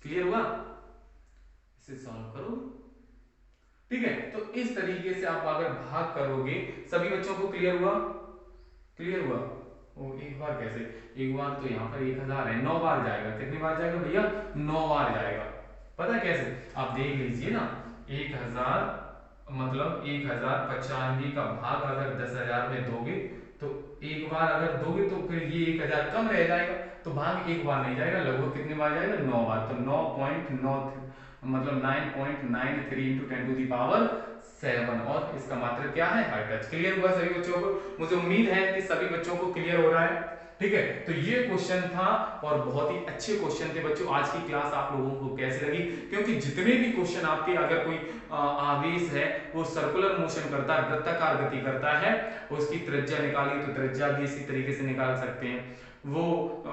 क्लियर हुआ, इसे सॉल्व करो, ठीक है। तो इस तरीके से आप अगर भाग करोगे, सभी बच्चों को क्लियर हुआ, क्लियर हुआ। ओ एक बार कैसे, एक बार तो यहाँ पर 1000 है 9 बार जाएगा, कितनी बार जाएगा भैया 9 बार जाएगा, पता कैसे आप देख लीजिए ना, 1000 मतलब 1095 का भाग अगर 10,000 में दोगे तो एक बार अगर दोगे तो फिर ये 1000 कम रह जाएगा, तो भाग एक बार नहीं जाएगा, लगभग कितने बार जाएगा 9 बार, तो 9.9 मतलब 9.93 इंटू 10⁻7 और इसका मात्र क्या है हर टच। क्लियर हुआ सभी बच्चों को, मुझे उम्मीद है कि सभी बच्चों को क्लियर हो रहा है, ठीक है। तो ये क्वेश्चन था और बहुत ही अच्छे क्वेश्चन थे बच्चों। आज की क्लास आप लोगों को कैसी लगी, क्योंकि जितने भी क्वेश्चन आपके, अगर कोई आवेश है वो सर्कुलर मोशन करता है, वृत्ताकार गति करता है, उसकी त्रिज्या निकाली तो त्रिज्या भी इसी तरीके से निकाल सकते हैं, वो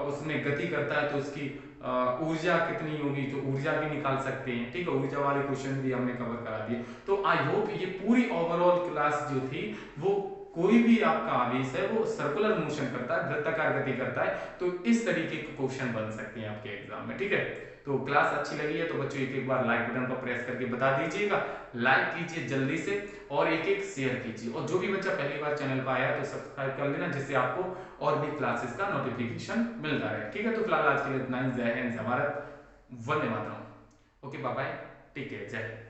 उसमें गति करता है तो उसकी ऊर्जा कितनी होगी तो ऊर्जा भी निकाल सकते हैं, ठीक है, ऊर्जा वाले क्वेश्चन भी हमने कवर करा दिए। तो आई होप ये पूरी ओवरऑल क्लास जो थी वो कोई भी आपका आवेश है वो सर्कुलर मोशन करता है, वृत्ताकार गति करता है, तो इस तरीके के क्वेश्चन बन सकते हैं आपके एग्जाम में, ठीक है। तो क्लास अच्छी लगी है तो बच्चों एक बार लाइक बटन पर प्रेस करके बता दीजिएगा, लाइक कीजिए जल्दी से और एक शेयर कीजिए, और जो भी बच्चा पहली बार चैनल पर आया है तो सब्सक्राइब कर लेना, जिससे आपको और भी क्लासेस का नोटिफिकेशन मिलता रहे, ठीक है। तो फिलहाल आज के लिए इतना ही, Jai Hind, Jai Bharat, Vande Mataram, okay bye bye, take care, Jai Hind.